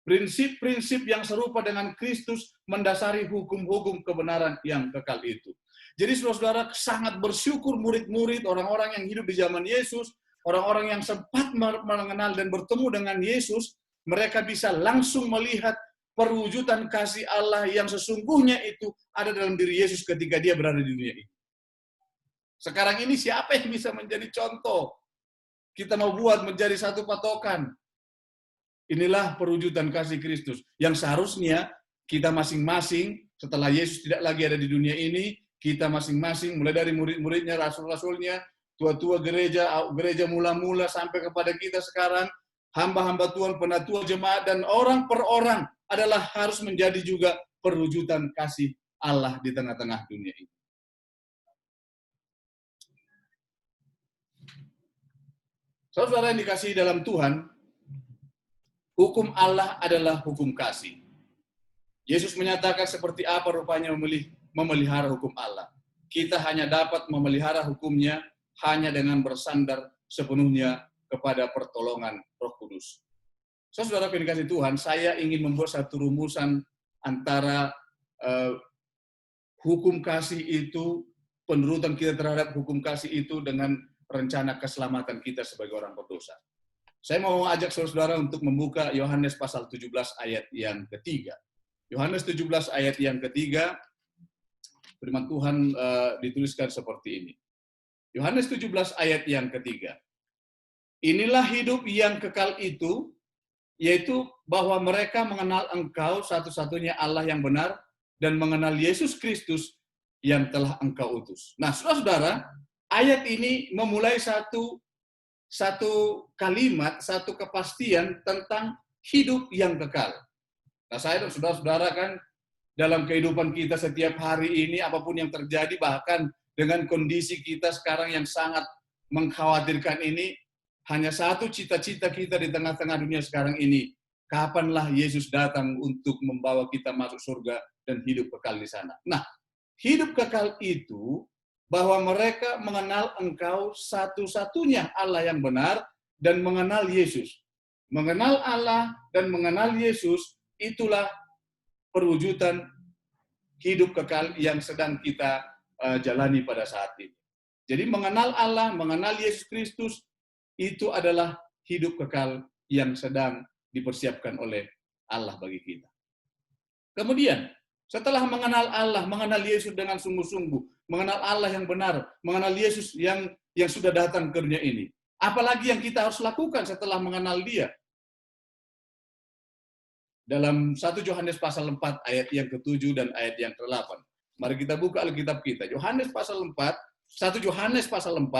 Prinsip-prinsip yang serupa dengan Kristus mendasari hukum-hukum kebenaran yang kekal itu. Jadi saudara-saudara sangat bersyukur murid-murid, orang-orang yang hidup di zaman Yesus, orang-orang yang sempat mengenal dan bertemu dengan Yesus, mereka bisa langsung melihat perwujudan kasih Allah yang sesungguhnya itu ada dalam diri Yesus ketika dia berada di dunia ini. Sekarang ini siapa yang bisa menjadi contoh? Kita mau buat menjadi satu patokan. Inilah perwujudan kasih Kristus yang seharusnya kita masing-masing setelah Yesus tidak lagi ada di dunia ini, kita masing-masing mulai dari murid-muridnya, rasul-rasulnya, tua-tua gereja mula-mula sampai kepada kita sekarang, hamba-hamba Tuhan, penatua jemaat dan orang per orang adalah harus menjadi juga perwujudan kasih Allah di tengah-tengah dunia ini. Saudara yang dikasihi dalam Tuhan, hukum Allah adalah hukum kasih. Yesus menyatakan seperti apa rupanya memelihara hukum Allah. Kita hanya dapat memelihara hukumnya hanya dengan bersandar sepenuhnya kepada pertolongan Roh Kudus. Saudara yang dikasihi Tuhan, saya ingin membuat satu rumusan antara hukum kasih itu, penurutan kita terhadap hukum kasih itu dengan rencana keselamatan kita sebagai orang berdosa. Saya mau ajak saudara untuk membuka Yohanes pasal 17 ayat yang ketiga. Yohanes 17 ayat yang ketiga, firman Tuhan dituliskan seperti ini. Yohanes 17 ayat yang ketiga. Inilah hidup yang kekal itu, yaitu bahwa mereka mengenal Engkau satu-satunya Allah yang benar dan mengenal Yesus Kristus yang telah Engkau utus. Nah, saudara-saudara, ayat ini memulai satu kalimat, satu kepastian tentang hidup yang kekal. Nah, saya dan saudara-saudara kan dalam kehidupan kita setiap hari ini, apapun yang terjadi, bahkan dengan kondisi kita sekarang yang sangat mengkhawatirkan ini, hanya satu cita-cita kita di tengah-tengah dunia sekarang ini. Kapanlah Yesus datang untuk membawa kita masuk surga dan hidup kekal di sana. Nah, hidup kekal itu bahwa mereka mengenal Engkau satu-satunya Allah yang benar dan mengenal Yesus. Mengenal Allah dan mengenal Yesus, itulah perwujudan hidup kekal yang sedang kita jalani pada saat ini. Jadi mengenal Allah, mengenal Yesus Kristus, itu adalah hidup kekal yang sedang dipersiapkan oleh Allah bagi kita. Kemudian, setelah mengenal Allah, mengenal Yesus dengan sungguh-sungguh, mengenal Allah yang benar, mengenal Yesus yang sudah datang ke dunia ini. Apalagi yang kita harus lakukan setelah mengenal Dia? Dalam 1 Yohanes pasal 4 ayat yang ke-7 dan ayat yang ke-8. Mari kita buka Alkitab kita. Yohanes pasal 4, 1 Yohanes pasal 4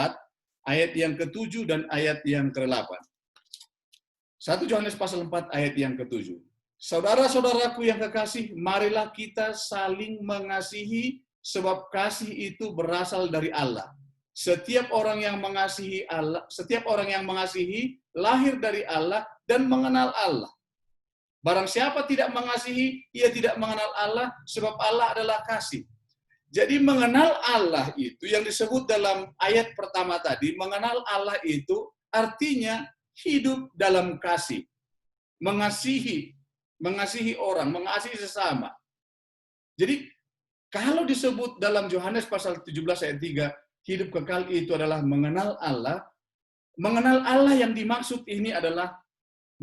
ayat yang ke-7 dan ayat yang ke-8. 1 Yohanes pasal 4 ayat yang ke-7. Saudara-saudaraku yang kekasih, marilah kita saling mengasihi, sebab kasih itu berasal dari Allah. Setiap orang yang mengasihi Allah, setiap orang yang mengasihi lahir dari Allah dan mengenal Allah. Barang siapa tidak mengasihi, ia tidak mengenal Allah, sebab Allah adalah kasih. Jadi mengenal Allah itu yang disebut dalam ayat pertama tadi, mengenal Allah itu artinya hidup dalam kasih. Mengasihi orang, mengasihi sesama. Jadi kalau disebut dalam Yohanes pasal 17 ayat 3, hidup kekal itu adalah mengenal Allah. Mengenal Allah yang dimaksud ini adalah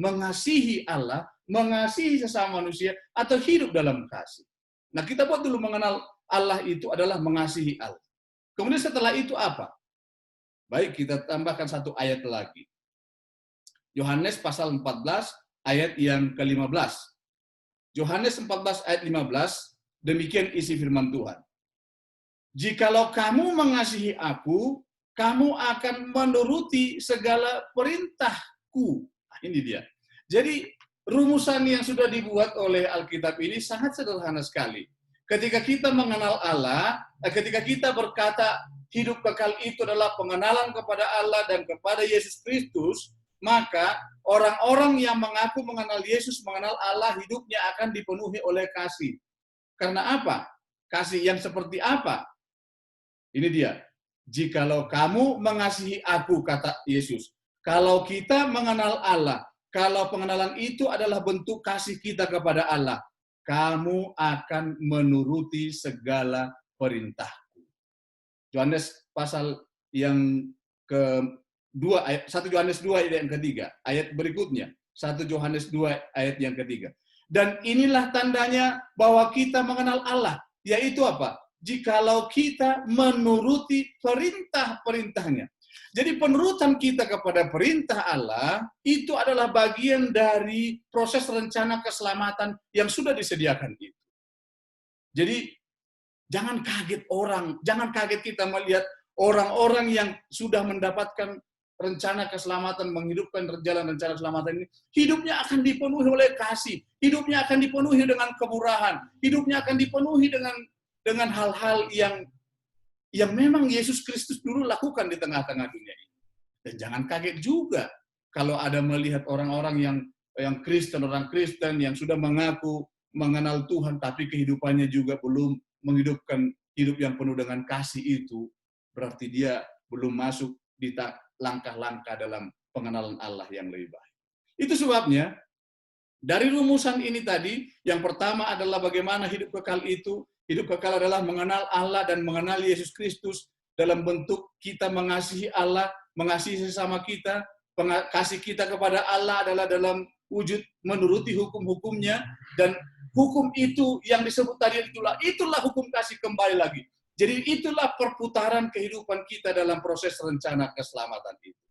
mengasihi Allah, mengasihi sesama manusia, atau hidup dalam kasih. Nah, kita buat dulu mengenal Allah itu adalah mengasihi Allah. Kemudian setelah itu apa? Baik, kita tambahkan satu ayat lagi. Yohanes pasal 14 ayat yang ke-15. Yohanes 14 ayat 15, demikian isi firman Tuhan. Jikalau kamu mengasihi aku, kamu akan menuruti segala perintahku. Nah, ini dia. Jadi, rumusan yang sudah dibuat oleh Alkitab ini sangat sederhana sekali. Ketika kita mengenal Allah, ketika kita berkata hidup kekal itu adalah pengenalan kepada Allah dan kepada Yesus Kristus, maka orang-orang yang mengaku mengenal Yesus, mengenal Allah, hidupnya akan dipenuhi oleh kasih. Karena apa? Kasih yang seperti apa? Ini dia. Jikalau kamu mengasihi aku, kata Yesus. Kalau kita mengenal Allah, kalau pengenalan itu adalah bentuk kasih kita kepada Allah, kamu akan menuruti segala perintahku. Yohanes pasal yang ke-2, 1 Yohanes 2 ayat yang ketiga, ayat berikutnya, 1 Yohanes 2 ayat yang ketiga. Dan inilah tandanya bahwa kita mengenal Allah, yaitu apa? Jikalau kita menuruti perintah-perintahnya. Jadi penurutan kita kepada perintah Allah itu adalah bagian dari proses rencana keselamatan yang sudah disediakan itu. Jadi jangan kaget jangan kaget kita melihat orang-orang yang sudah mendapatkan rencana keselamatan, menghidupkan jalan rencana keselamatan ini, hidupnya akan dipenuhi oleh kasih, hidupnya akan dipenuhi dengan kemurahan, hidupnya akan dipenuhi dengan hal-hal yang memang Yesus Kristus dulu lakukan di tengah-tengah dunia ini. Dan jangan kaget juga kalau ada melihat orang-orang yang Kristen, orang Kristen yang sudah mengaku mengenal Tuhan, tapi kehidupannya juga belum menghidupkan hidup yang penuh dengan kasih itu, berarti dia belum masuk di langkah-langkah dalam pengenalan Allah yang lebih baik. Itu sebabnya, dari rumusan ini tadi, yang pertama adalah bagaimana hidup kekal itu. Hidup kekal adalah mengenal Allah dan mengenal Yesus Kristus dalam bentuk kita mengasihi Allah, mengasihi sesama kita. Kasih kita kepada Allah adalah dalam wujud menuruti hukum-hukumnya, dan hukum itu yang disebut tadi itulah hukum kasih kembali lagi. Jadi itulah perputaran kehidupan kita dalam proses rencana keselamatan itu.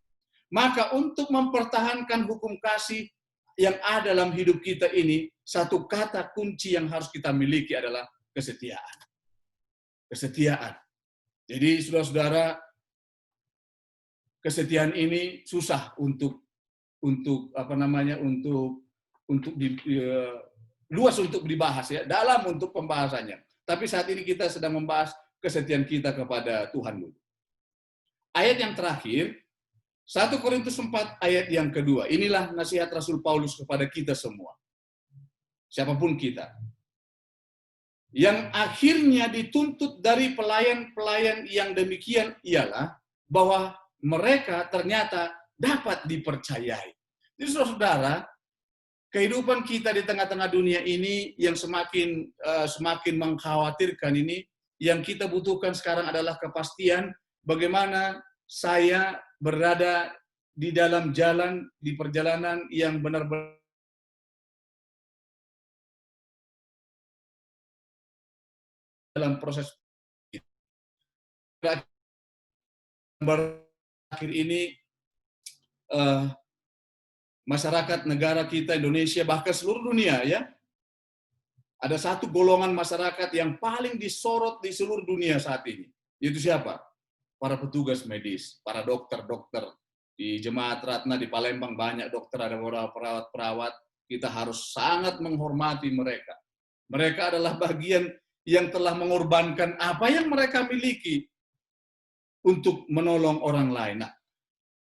Maka untuk mempertahankan hukum kasih yang ada dalam hidup kita ini, satu kata kunci yang harus kita miliki adalah kesetiaan. Kesetiaan. Jadi saudara-saudara, kesetiaan ini susah untuk luas untuk dibahas ya, dalam untuk pembahasannya. Tapi saat ini kita sedang membahas kesetiaan kita kepada Tuhan dulu. Ayat yang terakhir, 1 Korintus 4 ayat yang kedua. Inilah nasihat Rasul Paulus kepada kita semua. Siapapun kita. Yang akhirnya dituntut dari pelayan-pelayan yang demikian ialah bahwa mereka ternyata dapat dipercayai. Jadi saudara, kehidupan kita di tengah-tengah dunia ini yang semakin mengkhawatirkan ini, yang kita butuhkan sekarang adalah kepastian bagaimana saya berada di dalam jalan, di perjalanan yang benar-benar dalam proses berakhir ini, masyarakat negara kita Indonesia, bahkan seluruh dunia ya, ada satu golongan masyarakat yang paling disorot di seluruh dunia saat ini. Yaitu siapa? Para petugas medis, para dokter-dokter. Di Jemaat Ratna di Palembang banyak dokter, ada beberapa perawat-perawat. Kita harus sangat menghormati mereka. Mereka adalah bagian yang telah mengorbankan apa yang mereka miliki untuk menolong orang lain. Nah,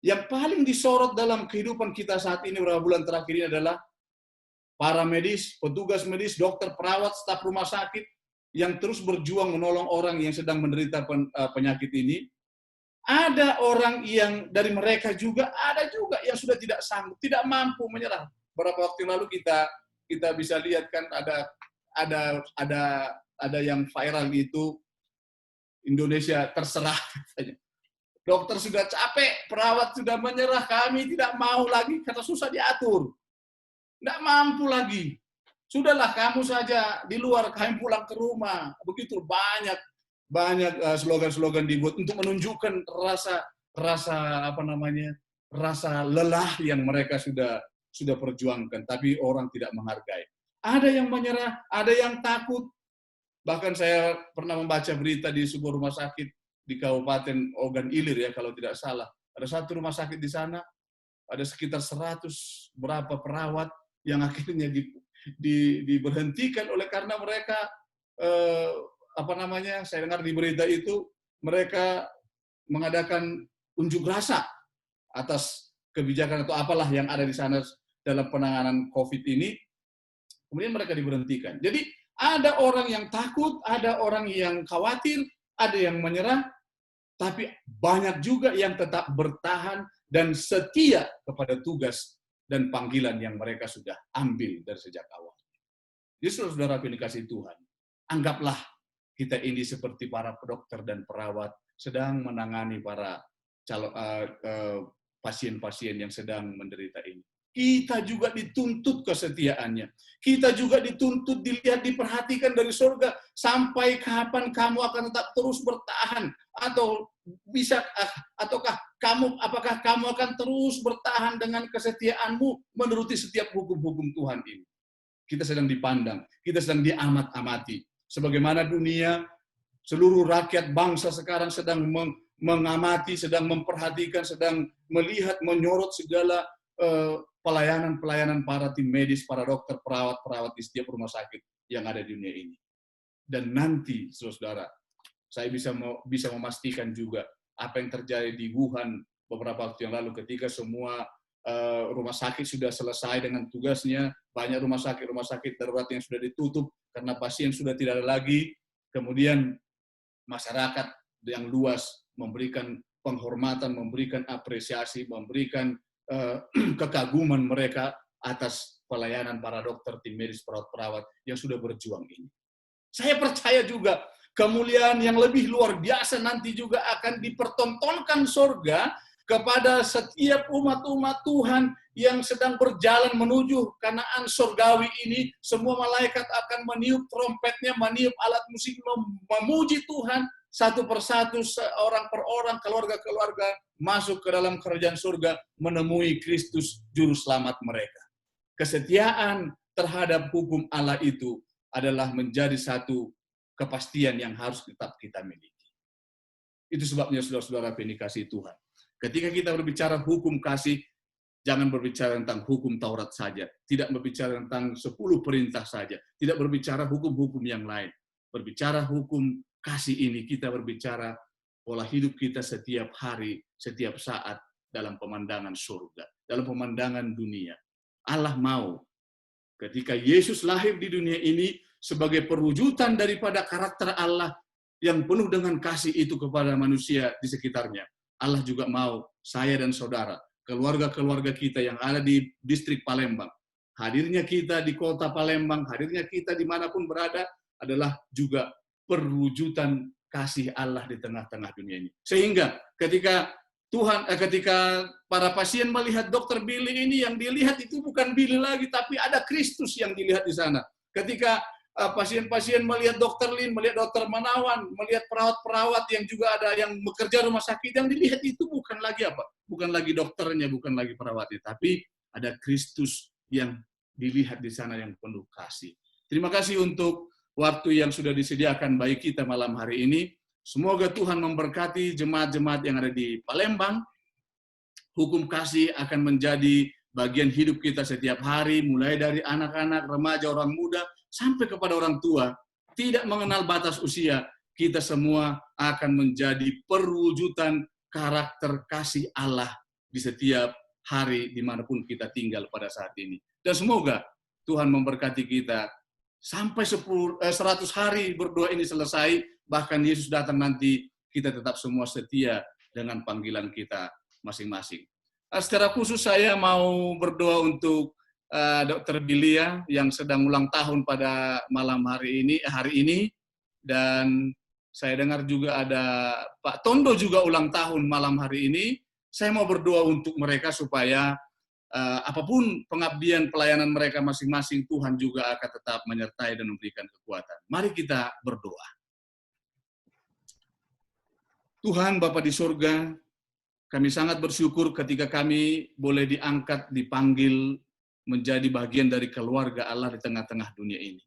yang paling disorot dalam kehidupan kita saat ini, beberapa bulan terakhir ini adalah para medis, petugas medis, dokter, perawat, staf rumah sakit yang terus berjuang menolong orang yang sedang menderita penyakit ini. Ada orang yang dari mereka juga, ada juga yang sudah tidak sanggup, tidak mampu menyerah. Beberapa waktu lalu kita bisa lihat kan ada yang viral itu, Indonesia terserah katanya. Dokter sudah capek, perawat sudah menyerah, kami tidak mau lagi, kata susah diatur. Tidak mampu lagi. Sudahlah kamu saja di luar, kami pulang ke rumah. Begitu banyak slogan-slogan dibuat untuk menunjukkan rasa lelah yang mereka sudah perjuangkan, tapi orang tidak menghargai. Ada yang menyerah, ada yang takut. Bahkan saya pernah membaca berita di sebuah rumah sakit di Kabupaten Ogan Ilir, ya kalau tidak salah. Ada satu rumah sakit di sana, ada sekitar 100 berapa perawat yang akhirnya diberhentikan oleh karena mereka saya dengar di berita itu mereka mengadakan unjuk rasa atas kebijakan atau apalah yang ada di sana dalam penanganan COVID ini, kemudian mereka diberhentikan. Jadi ada orang yang takut, ada orang yang khawatir, ada yang menyerah, tapi banyak juga yang tetap bertahan dan setia kepada tugas dan panggilan yang mereka sudah ambil dari sejak awal. Jadi saudara yang dikasihi Tuhan, anggaplah kita ini seperti para dokter dan perawat sedang menangani para pasien-pasien yang sedang menderita ini. Kita juga dituntut kesetiaannya. Kita juga dituntut dilihat, diperhatikan dari surga. Sampai kapan kamu akan tetap terus bertahan? Apakah kamu akan terus bertahan dengan kesetiaanmu menuruti setiap hukum-hukum Tuhan ini? Kita sedang dipandang, kita sedang diamat-amati. Sebagaimana dunia, seluruh rakyat bangsa sekarang sedang mengamati, sedang memperhatikan, sedang melihat, menyorot segala pelayanan-pelayanan para tim medis, para dokter, perawat-perawat di setiap rumah sakit yang ada di dunia ini. Dan nanti, saudara, saya bisa memastikan juga apa yang terjadi di Wuhan beberapa waktu yang lalu ketika semua rumah sakit sudah selesai dengan tugasnya, banyak rumah sakit darurat yang sudah ditutup karena pasien sudah tidak ada lagi, kemudian masyarakat yang luas memberikan penghormatan, memberikan apresiasi, memberikan kekaguman mereka atas pelayanan para dokter, tim medis, perawat-perawat yang sudah berjuang ini. Saya percaya juga kemuliaan yang lebih luar biasa nanti juga akan dipertontonkan surga kepada setiap umat-umat Tuhan yang sedang berjalan menuju Kanaan surgawi ini. Semua malaikat akan meniup trompetnya, meniup alat musik, memuji Tuhan satu persatu, seorang per orang, keluarga-keluarga masuk ke dalam kerajaan surga menemui Kristus juru selamat mereka. Kesetiaan terhadap hukum Allah itu adalah menjadi satu kepastian yang harus tetap kita miliki. Itu sebabnya saudara-saudara yang dikasihi Tuhan. Ketika kita berbicara hukum kasih, jangan berbicara tentang hukum Taurat saja. Tidak berbicara tentang 10 perintah saja. Tidak berbicara hukum-hukum yang lain. Berbicara hukum kasih ini, kita berbicara pola hidup kita setiap hari, setiap saat dalam pemandangan surga, dalam pemandangan dunia. Allah mau ketika Yesus lahir di dunia ini sebagai perwujudan daripada karakter Allah yang penuh dengan kasih itu kepada manusia di sekitarnya. Allah juga mau saya dan saudara, keluarga-keluarga kita yang ada di distrik Palembang, hadirnya kita di kota Palembang, hadirnya kita dimanapun berada adalah juga perwujudan kasih Allah di tengah-tengah dunia ini. Sehingga ketika para pasien melihat Dr. Billy ini, yang dilihat itu bukan Billy lagi, tapi ada Kristus yang dilihat di sana. Ketika pasien-pasien melihat Dr. Lin, melihat Dr. Manawan, melihat perawat-perawat yang juga ada yang bekerja rumah sakit, yang dilihat itu bukan lagi apa? Bukan lagi dokternya, bukan lagi perawatnya, tapi ada Kristus yang dilihat di sana yang penuh kasih. Terima kasih untuk waktu yang sudah disediakan bagi kita malam hari ini. Semoga Tuhan memberkati jemaat-jemaat yang ada di Palembang. Hukum kasih akan menjadi bagian hidup kita setiap hari, mulai dari anak-anak, remaja, orang muda, sampai kepada orang tua. Tidak mengenal batas usia, kita semua akan menjadi perwujudan karakter kasih Allah di setiap hari dimanapun kita tinggal pada saat ini. Dan semoga Tuhan memberkati kita sampai 100 hari berdoa ini selesai, bahkan Yesus datang nanti, kita tetap semua setia dengan panggilan kita masing-masing. Secara khusus saya mau berdoa untuk Dr. Bilia yang sedang ulang tahun pada malam hari ini, dan saya dengar juga ada Pak Tondo juga ulang tahun malam hari ini. Saya mau berdoa untuk mereka supaya apapun pengabdian pelayanan mereka masing-masing, Tuhan juga akan tetap menyertai dan memberikan kekuatan. Mari kita berdoa. Tuhan Bapa di surga, kami sangat bersyukur ketika kami boleh diangkat, dipanggil menjadi bagian dari keluarga Allah di tengah-tengah dunia ini.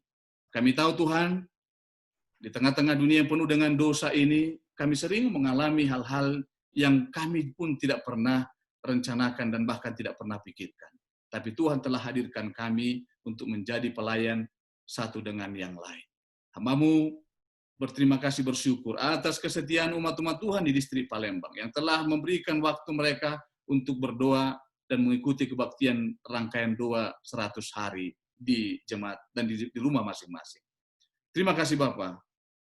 Kami tahu Tuhan, di tengah-tengah dunia yang penuh dengan dosa ini, kami sering mengalami hal-hal yang kami pun tidak pernah rencanakan dan bahkan tidak pernah pikirkan. Tapi Tuhan telah hadirkan kami untuk menjadi pelayan satu dengan yang lain. Hamba-Mu berterima kasih, bersyukur atas kesetiaan umat-umat Tuhan di distrik Palembang yang telah memberikan waktu mereka untuk berdoa dan mengikuti kebaktian rangkaian doa 100 hari di jemaat dan di rumah masing-masing. Terima kasih Bapak,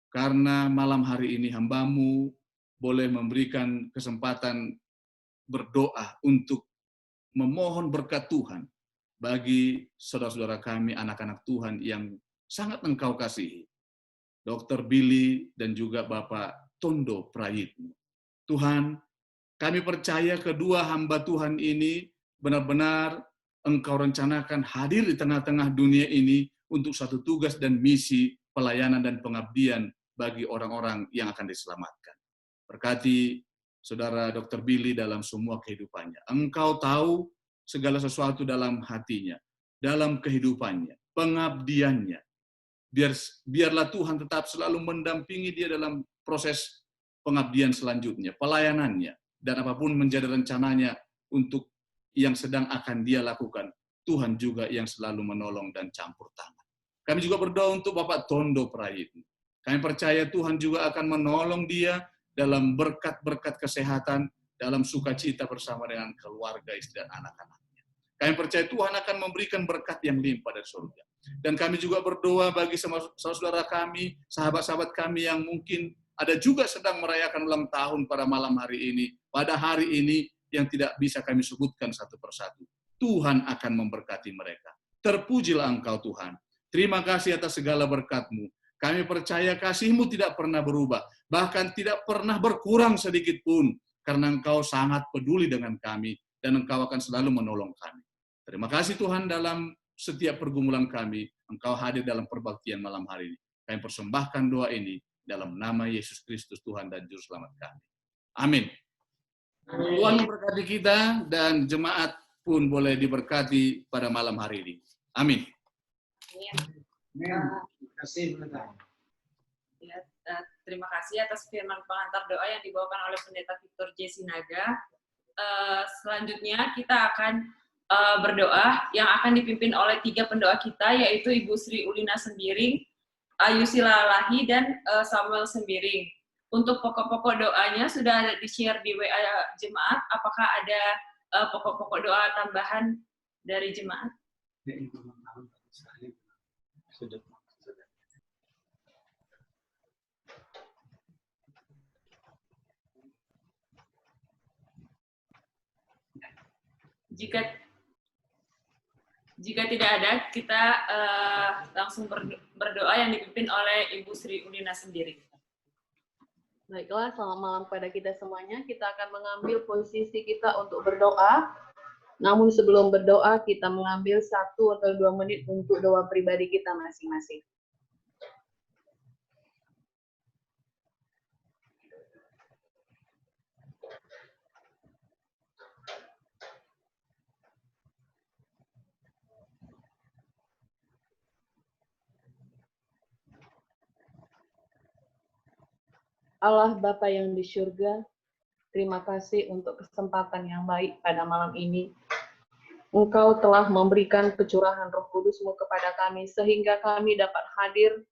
karena malam hari ini hamba-Mu boleh memberikan kesempatan berdoa untuk memohon berkat Tuhan bagi saudara-saudara kami, anak-anak Tuhan yang sangat Engkau kasihi. Dr. Billy dan juga Bapak Tondo Prayitno. Tuhan, kami percaya kedua hamba Tuhan ini benar-benar Engkau rencanakan hadir di tengah-tengah dunia ini untuk satu tugas dan misi pelayanan dan pengabdian bagi orang-orang yang akan diselamatkan. Berkati Saudara Dr. Billy dalam semua kehidupannya. Engkau tahu segala sesuatu dalam hatinya, dalam kehidupannya, pengabdiannya. Biarlah Tuhan tetap selalu mendampingi dia dalam proses pengabdian selanjutnya, pelayanannya, dan apapun menjadi rencananya untuk yang sedang akan dia lakukan, Tuhan juga yang selalu menolong dan campur tangan. Kami juga berdoa untuk Bapak Tondo Prayitno. Kami percaya Tuhan juga akan menolong dia dalam berkat-berkat kesehatan, dalam sukacita bersama dengan keluarga, istri, dan anak-anaknya. Kami percaya Tuhan akan memberikan berkat yang limpah dari surga. Dan kami juga berdoa bagi saudara kami, sahabat-sahabat kami yang mungkin ada juga sedang merayakan ulang tahun pada malam hari ini, pada hari ini yang tidak bisa kami sebutkan satu persatu. Tuhan akan memberkati mereka. Terpujilah Engkau Tuhan. Terima kasih atas segala berkat-Mu. Kami percaya kasih-Mu tidak pernah berubah, bahkan tidak pernah berkurang sedikit pun, karena Engkau sangat peduli dengan kami, dan Engkau akan selalu menolong kami. Terima kasih Tuhan, dalam setiap pergumulan kami, Engkau hadir dalam perbaktian malam hari ini. Kami persembahkan doa ini dalam nama Yesus Kristus Tuhan dan Juru Selamat kami. Amin. Tuhan memberkati kita dan jemaat pun boleh diberkati pada malam hari ini. Amin. Terima kasih. Ya, terima kasih atas firman pengantar doa yang dibawakan oleh Pendeta Victor J. Sinaga. Selanjutnya kita akan berdoa yang akan dipimpin oleh 3 pendoa kita, yaitu Ibu Sri Ulina Sembiring, Ayu Silalahi, dan Samuel Sembiring. Untuk pokok-pokok doanya sudah ada di-share di WA jemaat. Apakah ada pokok-pokok doa tambahan dari jemaat? Jika tidak ada, kita langsung berdoa yang dipimpin oleh Ibu Sri Ulina sendiri. Baiklah, selamat malam kepada kita semuanya. Kita akan mengambil posisi kita untuk berdoa. Namun sebelum berdoa, kita mengambil 1 atau 2 menit untuk doa pribadi kita masing-masing. Allah Bapa yang di surga, terima kasih untuk kesempatan yang baik pada malam ini. Engkau telah memberikan kecurahan Roh Kudus-Mu kepada kami, sehingga kami dapat hadir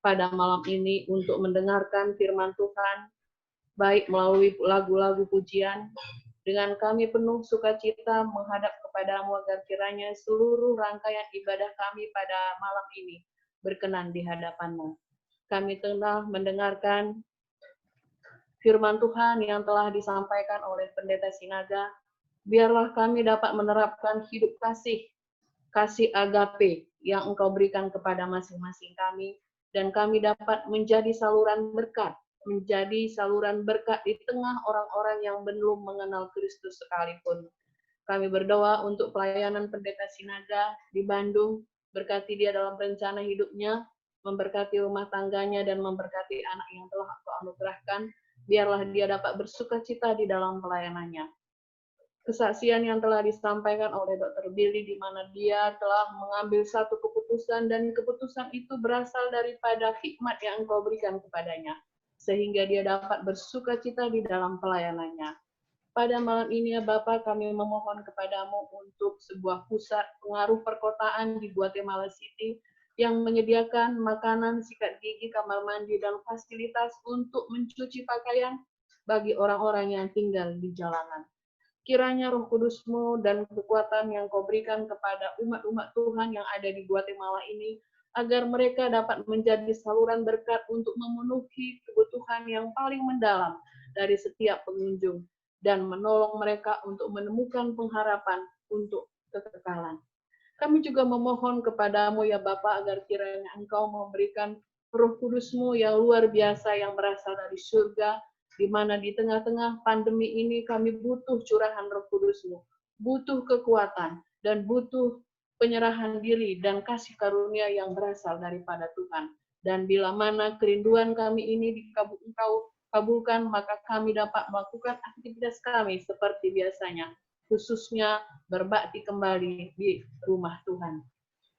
pada malam ini untuk mendengarkan firman Tuhan, baik melalui lagu-lagu pujian. Dengan kami penuh sukacita menghadap kepada-Mu agar kiranya seluruh rangkaian ibadah kami pada malam ini berkenan di hadapan-Mu. Kami telah mendengarkan firman Tuhan yang telah disampaikan oleh Pendeta Sinaga. Biarlah kami dapat menerapkan hidup kasih agape yang Engkau berikan kepada masing-masing kami, dan kami dapat menjadi saluran berkat di tengah orang-orang yang belum mengenal Kristus sekalipun. Kami berdoa untuk pelayanan pendeta Sinaga di Bandung, berkati dia dalam rencana hidupnya, memberkati rumah tangganya, dan memberkati anak yang telah Engkau anugerahkan. Biarlah dia dapat bersukacita di dalam pelayanannya. Kesaksian yang telah disampaikan oleh Dr. Billy, di mana dia telah mengambil satu keputusan, dan keputusan itu berasal daripada hikmat yang Engkau berikan kepadanya, sehingga dia dapat bersukacita di dalam pelayanannya. Pada malam ini ya Bapak, kami memohon kepadamu untuk sebuah pusat pengaruh perkotaan di Guatemala City yang menyediakan makanan, sikat gigi, kamar mandi, dan fasilitas untuk mencuci pakaian bagi orang-orang yang tinggal di jalanan. Kiranya Roh Kudus-Mu dan kekuatan yang Kau berikan kepada umat-umat Tuhan yang ada di Guatemala ini, agar mereka dapat menjadi saluran berkat untuk memenuhi kebutuhan yang paling mendalam dari setiap pengunjung, dan menolong mereka untuk menemukan pengharapan untuk kekekalan. Kami juga memohon kepadamu ya Bapa, agar kiranya Engkau memberikan Roh Kudus-Mu yang luar biasa yang berasal dari surga, di mana di tengah-tengah pandemi ini kami butuh curahan Roh Kudus-Mu, butuh kekuatan, dan butuh penyerahan diri dan kasih karunia yang berasal daripada Tuhan. Dan bila mana kerinduan kami ini Engkau kabulkan, maka kami dapat melakukan aktivitas kami seperti biasanya, khususnya berbakti kembali di rumah Tuhan.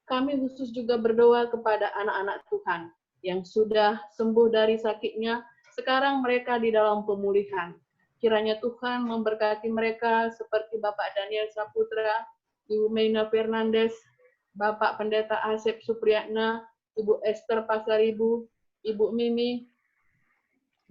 Kami khusus juga berdoa kepada anak-anak Tuhan yang sudah sembuh dari sakitnya, sekarang mereka di dalam pemulihan. Kiranya Tuhan memberkati mereka seperti Bapak Daniel Saputra, Ibu Meina Fernandes, Bapak Pendeta Asep Supriyatna, Ibu Esther Pasaribu, Ibu Mimi,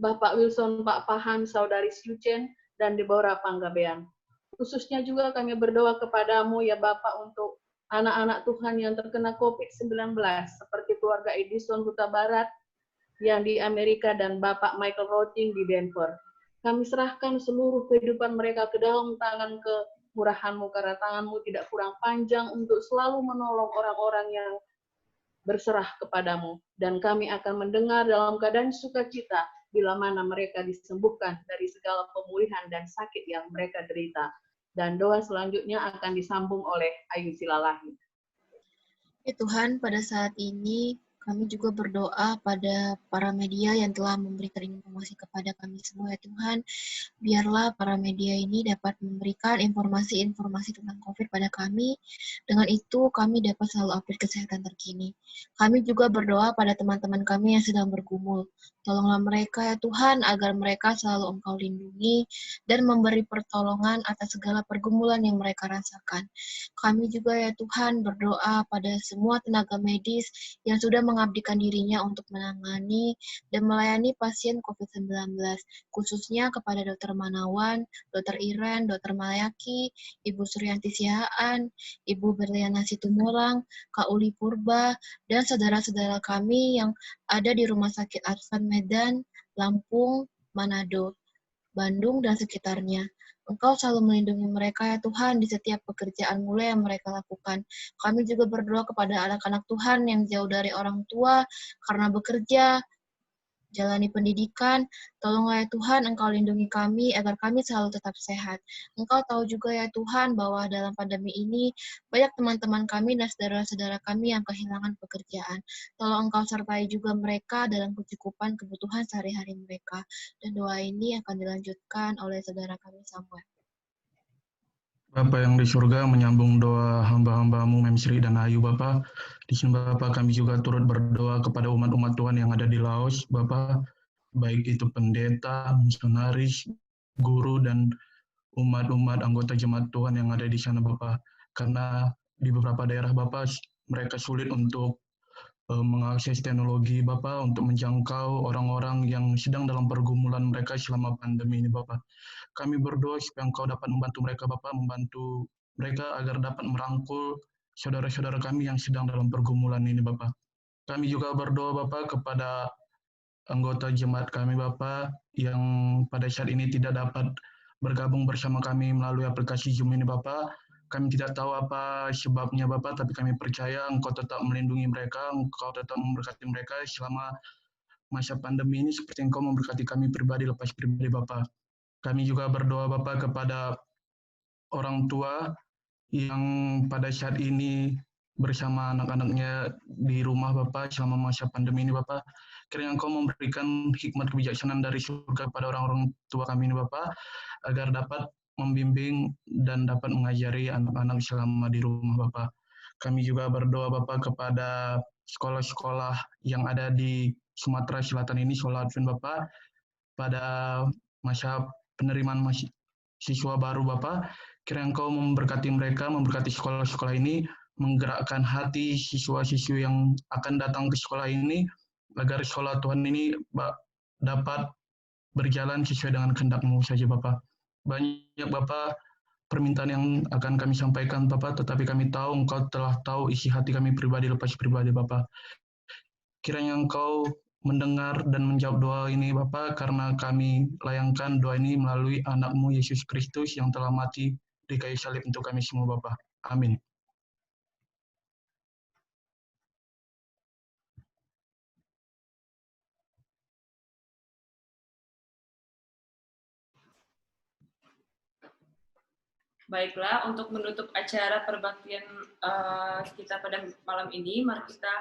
Bapak Wilson Pak Pahan, Saudari Siucen, dan Deborah Panggabean. Khususnya juga kami berdoa kepadamu ya Bapak untuk anak-anak Tuhan yang terkena COVID-19, seperti keluarga Edison Huta Barat yang di Amerika dan Bapak Michael Rothing di Denver. Kami serahkan seluruh kehidupan mereka ke dalam tangan kemurahan-Mu, karena tangan-Mu tidak kurang panjang untuk selalu menolong orang-orang yang berserah kepadamu. Dan kami akan mendengar dalam keadaan sukacita bila mana mereka disembuhkan dari segala pemulihan dan sakit yang mereka derita. Dan doa selanjutnya akan disambung oleh Ayu Silalahi. Ya Tuhan, pada saat ini kami juga berdoa pada para media yang telah memberikan informasi kepada kami semua ya Tuhan. Biarlah para media ini dapat memberikan informasi-informasi tentang COVID pada kami. Dengan itu kami dapat selalu update kesehatan terkini. Kami juga berdoa pada teman-teman kami yang sedang bergumul. Tolonglah mereka ya Tuhan, agar mereka selalu Engkau lindungi dan memberi pertolongan atas segala pergumulan yang mereka rasakan. Kami juga ya Tuhan berdoa pada semua tenaga medis yang sudah mengabdikan dirinya untuk menangani dan melayani pasien COVID-19, khususnya kepada Dr. Manawan, Dr. Iren, Dr. Malayaki, Ibu Suryanti Sihaan, Ibu Berliana Situmorang, Kak Uli Purba, dan saudara-saudara kami yang ada di Rumah Sakit Arfan Medan, Lampung, Manado, Bandung, dan sekitarnya. Engkau selalu melindungi mereka ya Tuhan di setiap pekerjaan mulai yang mereka lakukan. Kami juga berdoa kepada anak-anak Tuhan yang jauh dari orang tua karena bekerja, jalani pendidikan. Tolonglah ya Tuhan, Engkau lindungi kami agar kami selalu tetap sehat. Engkau tahu juga ya Tuhan bahwa dalam pandemi ini banyak teman-teman kami dan saudara-saudara kami yang kehilangan pekerjaan. Tolong Engkau sertai juga mereka dalam kecukupan kebutuhan sehari-hari mereka. Dan doa ini akan dilanjutkan oleh saudara kami Samuel. Bapa yang di surga, menyambung doa hamba-hambamu Memsri dan Ayu Bapa. Di sini Bapa kami juga turut berdoa kepada umat-umat Tuhan yang ada di Laos Bapa, baik itu pendeta, misionaris, guru, dan umat-umat anggota jemaat Tuhan yang ada di sana Bapa. Karena di beberapa daerah Bapa mereka sulit untuk mengakses teknologi Bapa untuk menjangkau orang-orang yang sedang dalam pergumulan mereka selama pandemi ini Bapa. Kami berdoa supaya Engkau dapat membantu mereka Bapa, membantu mereka agar dapat merangkul saudara-saudara kami yang sedang dalam pergumulan ini Bapa. Kami juga berdoa Bapa kepada anggota jemaat kami Bapa yang pada saat ini tidak dapat bergabung bersama kami melalui aplikasi Zoom ini Bapa. Kami tidak tahu apa sebabnya Bapak, tapi kami percaya Engkau tetap melindungi mereka, Engkau tetap memberkati mereka selama masa pandemi ini seperti Engkau memberkati kami pribadi lepas pribadi Bapak. Kami juga berdoa Bapak kepada orang tua yang pada saat ini bersama anak-anaknya di rumah Bapak selama masa pandemi ini Bapak. Kiranya Engkau memberikan hikmat kebijaksanaan dari surga kepada orang-orang tua kami ini Bapak, agar dapat membimbing dan dapat mengajari anak-anak selama di rumah Bapak. Kami juga berdoa Bapak kepada sekolah-sekolah yang ada di Sumatera Selatan ini, sekolah Advent Bapak, pada masa penerimaan siswa baru Bapak. Kiranya Engkau memberkati mereka, memberkati sekolah-sekolah ini, menggerakkan hati siswa-siswi yang akan datang ke sekolah ini, agar sekolah Tuhan ini dapat berjalan sesuai dengan kehendak-Mu saja Bapak. Banyak Bapak permintaan yang akan kami sampaikan Bapak, tetapi kami tahu Engkau telah tahu isi hati kami pribadi lepas pribadi Bapak. Kiranya Engkau mendengar dan menjawab doa ini Bapak, karena kami layangkan doa ini melalui anak-Mu Yesus Kristus yang telah mati di kayu salib untuk kami semua Bapak. Amin. Baiklah, untuk menutup acara perbaktian kita pada malam ini, mari kita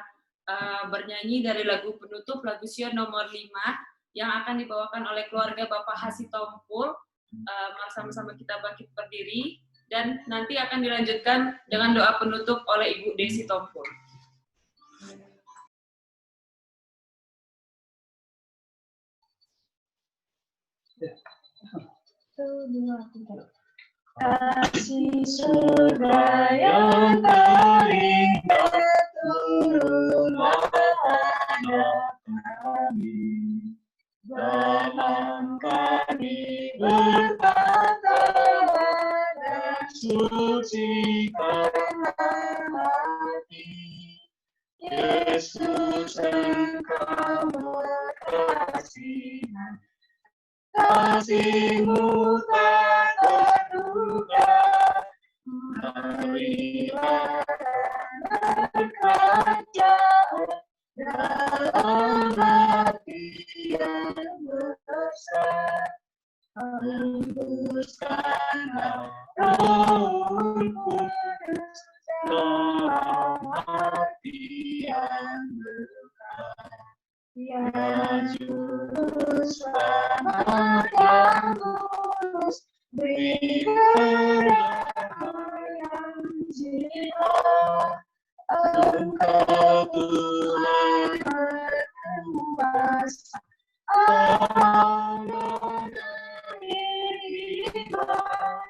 bernyanyi dari lagu penutup, lagu Sion nomor 5, yang akan dibawakan oleh keluarga Bapak Hasi Tompul. Mari sama-sama kita bangkit berdiri, dan nanti akan dilanjutkan dengan doa penutup oleh Ibu Desi Tompul. Kasih surga yang terindah turunlah pada kami, dalam kami berkata dan sucikanlah hati. Yesus Engkau berkasihan, kasih-Mu tak terduga, marilah kerajaan dalam hati yang besar, hembuskanlah Roh Kudus dalam hati yang berkah. Ya Juru Selamat yang tulus, beri kedamaian jiwa. Engkau Tuhan berkuasa, Allah dari iman,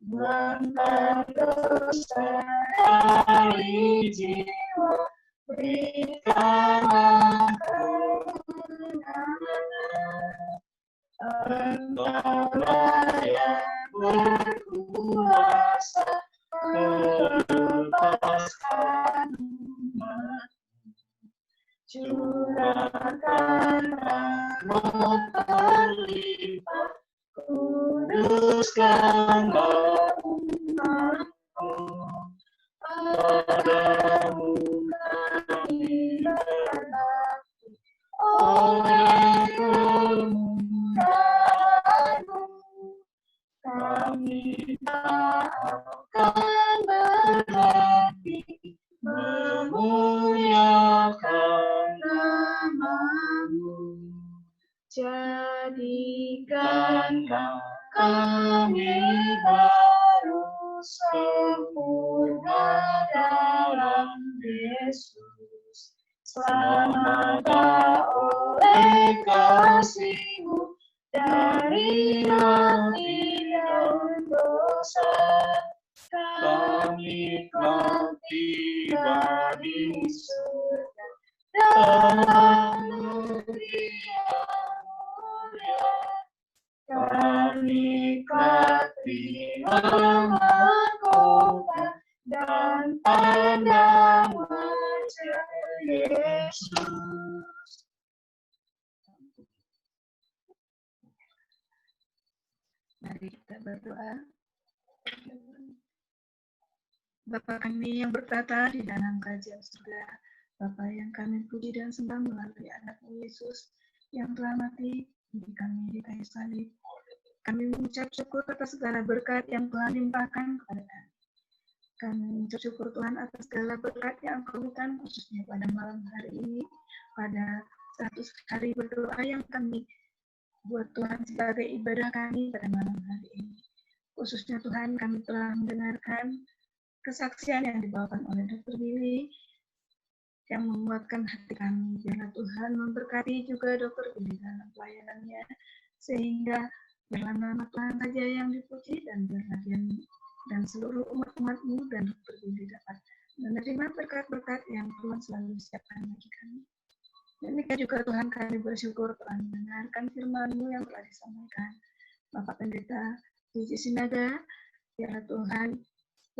bangkit dosa dari jiwa, berikanlah kemenangan. Engkaulah yang berkuasa melepaskan umat, curahkan rahmat berlimpah, kuduskanlah umat-Mu. Padamu kami berbakti, oleh kemurahan-Mu kami tak akan berhenti memuliakan nama-Mu. Jadikanlah kami baru sempurna dalam Yesus. Selamatkan oleh kasih-Mu dari mati dan dosa. Kami telah tiba di surga dalam negeri yang mulia. Kami nikmati mahkota dan pandang wajah Yesus. Mari kita berdoa. Bapa kami yang bertata di dalam kerajaan surga, Bapa yang kami puji dan sembah melalui anak-Mu Yesus yang telah mati bagi kami di kayu salib. Kami mengucap syukur atas segala berkat yang Tuhan limpahkan kepada kami. Kami mengucap syukur Tuhan atas segala berkat yang Engkau berikan khususnya pada malam hari ini, pada 100 hari berdoa yang kami buat Tuhan sebagai ibadah kami pada malam hari ini. Khususnya Tuhan, kami telah mendengarkan kesaksian yang dibawakan oleh Dr. Billy yang menguatkan hati kami. Biarlah Tuhan memberkati juga Dr. Billy dalam pelayanannya, sehingga biarlah nama Tuhan saja yang dipuji, dan biarlah dia dan seluruh umat-umat-Mu dan Dr. Billy dapat menerima berkat-berkat yang Tuhan selalu siapkan bagi kami. Demikian juga Tuhan, kami bersyukur telah mendengarkan firman-Mu yang telah disampaikan Bapak Pendeta Puji Sinaga. Biarlah Tuhan,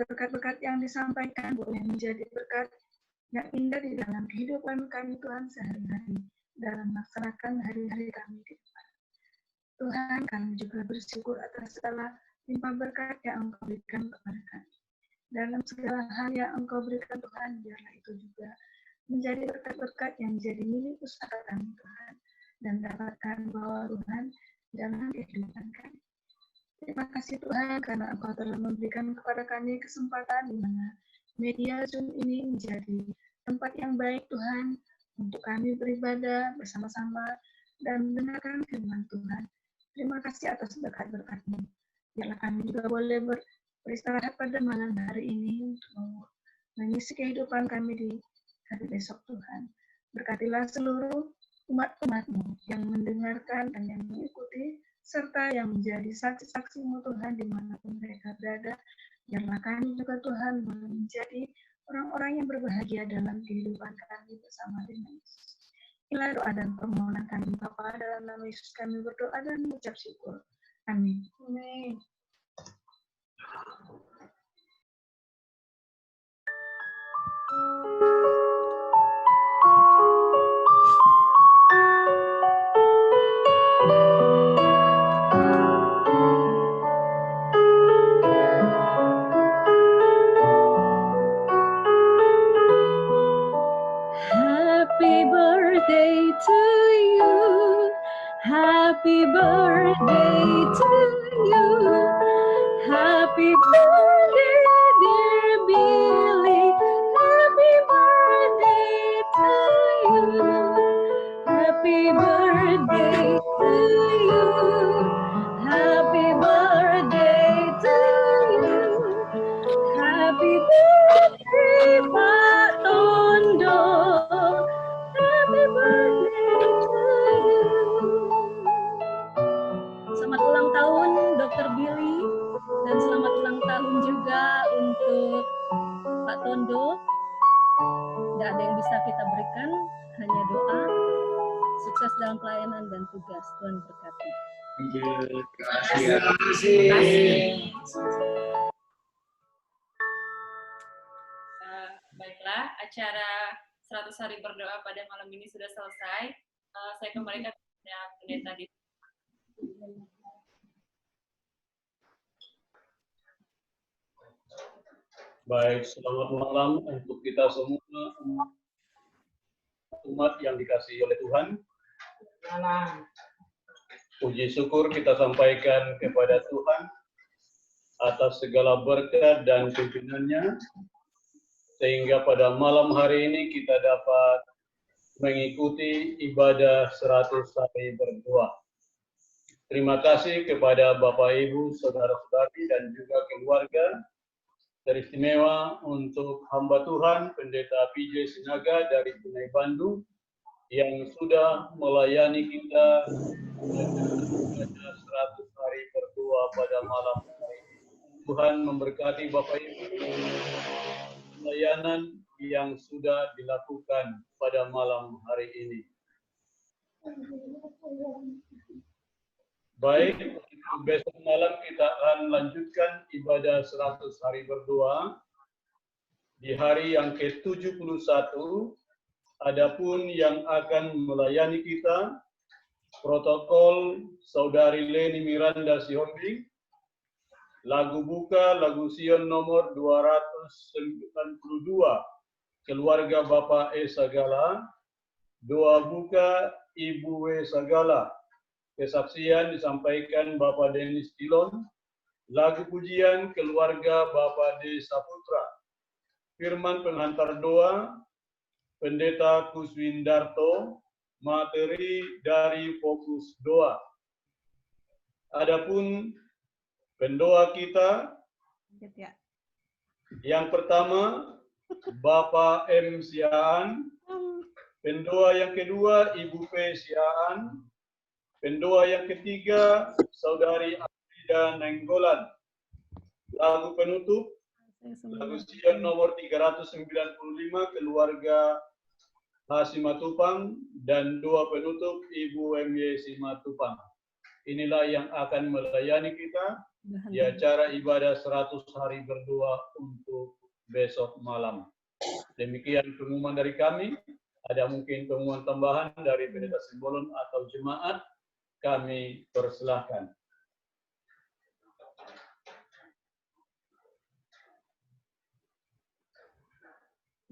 berkat-berkat yang disampaikan boleh menjadi berkat yang indah di dalam kehidupan kami Tuhan sehari-hari, dalam melaksanakan hari-hari kami di depan. Tuhan, kami juga bersyukur atas segala limpah berkat yang Engkau berikan kepada kami. Dalam segala hal yang Engkau berikan Tuhan, biarlah itu juga menjadi berkat-berkat yang menjadi milik usaha kami Tuhan, dan dapatkan bahwa Tuhan dalam kehidupan kami. Terima kasih Tuhan, karena Engkau telah memberikan kepada kami kesempatan di mana media Zoom ini menjadi tempat yang baik Tuhan untuk kami beribadah bersama-sama dan mendengarkan firman Tuhan. Terima kasih atas berkat-berkat-Mu. Biarlah kami juga boleh beristirahat pada malam hari ini untuk mengisi kehidupan kami di hari besok Tuhan. Berkatilah seluruh umat-umat-Mu yang mendengarkan dan yang mengikuti, serta yang menjadi saksi-saksi-Mu Tuhan dimanapun mereka berada. Biarlah kami juga Tuhan menjadi orang-orang yang berbahagia dalam kehidupan kami bersama dengan Yesus. Inilah doa dan permohonan kami Bapa, dalam nama Yesus kami berdoa dan mengucap syukur. Amin. Amin. Happy birthday to you. Happy birthday to you. Happy birthday, dear Billy. Happy birthday to you. Happy birthday to you. Happy birthday to you. Happy birthday, Pak Tondo. Happy birthday to you. Selamat ulang tahun Dr. Billy, dan selamat ulang tahun juga untuk Pak Tondo. Tidak ada yang bisa kita berikan, hanya doa, sukses dalam pelayanan dan tugas. Tuhan berkati. Terima kasih. Baiklah, acara 100 hari berdoa pada malam ini sudah selesai. Saya kembalikan kepada pendeta di. Baik, selamat malam untuk kita semua umat yang dikasihi oleh Tuhan. Puji syukur kita sampaikan kepada Tuhan atas segala berkat dan pimpinannya, sehingga pada malam hari ini kita dapat mengikuti ibadah 100 hari berdoa. Terima kasih kepada Bapak, Ibu, Saudara-saudari, dan juga keluarga. Teristimewa untuk hamba Tuhan, Pendeta PJ Sinaga dari Tunai Bandung, yang sudah melayani kita pada 100 hari berdoa pada malam hari ini. Tuhan memberkati Bapak Ibu pelayanan yang sudah dilakukan pada malam hari ini. Baik, besok malam kita akan lanjutkan ibadah 100 hari berdoa di hari yang ke-71. Adapun yang akan melayani kita, protokol Saudari Leni Miranda Sihombing, lagu buka, lagu Sion nomor 292, keluarga Bapak E. Sagala, doa buka Ibu W. Sagala, Kesaksian disampaikan Bapak Denis Tilon. Lagu pujian keluarga Bapak D. Saputra. Firman penghantar doa Pendeta Kuswindarto. Materi dari fokus doa. Adapun pendoa kita yang pertama Bapak M. Siaan, pendoa yang kedua Ibu P. Siaan, pendoa yang ketiga Saudari Afrida Nenggolan. Lagu penutup lagu siang nomor 395 keluarga Simatupang dan doa penutup Ibu M.Y. Simatupang. Inilah yang akan melayani kita di acara ibadah 100 hari berdoa untuk besok malam. Demikian pengumuman dari kami. Ada mungkin pengumuman tambahan dari Pendeta Simbolon atau jemaat, kami persilahkan.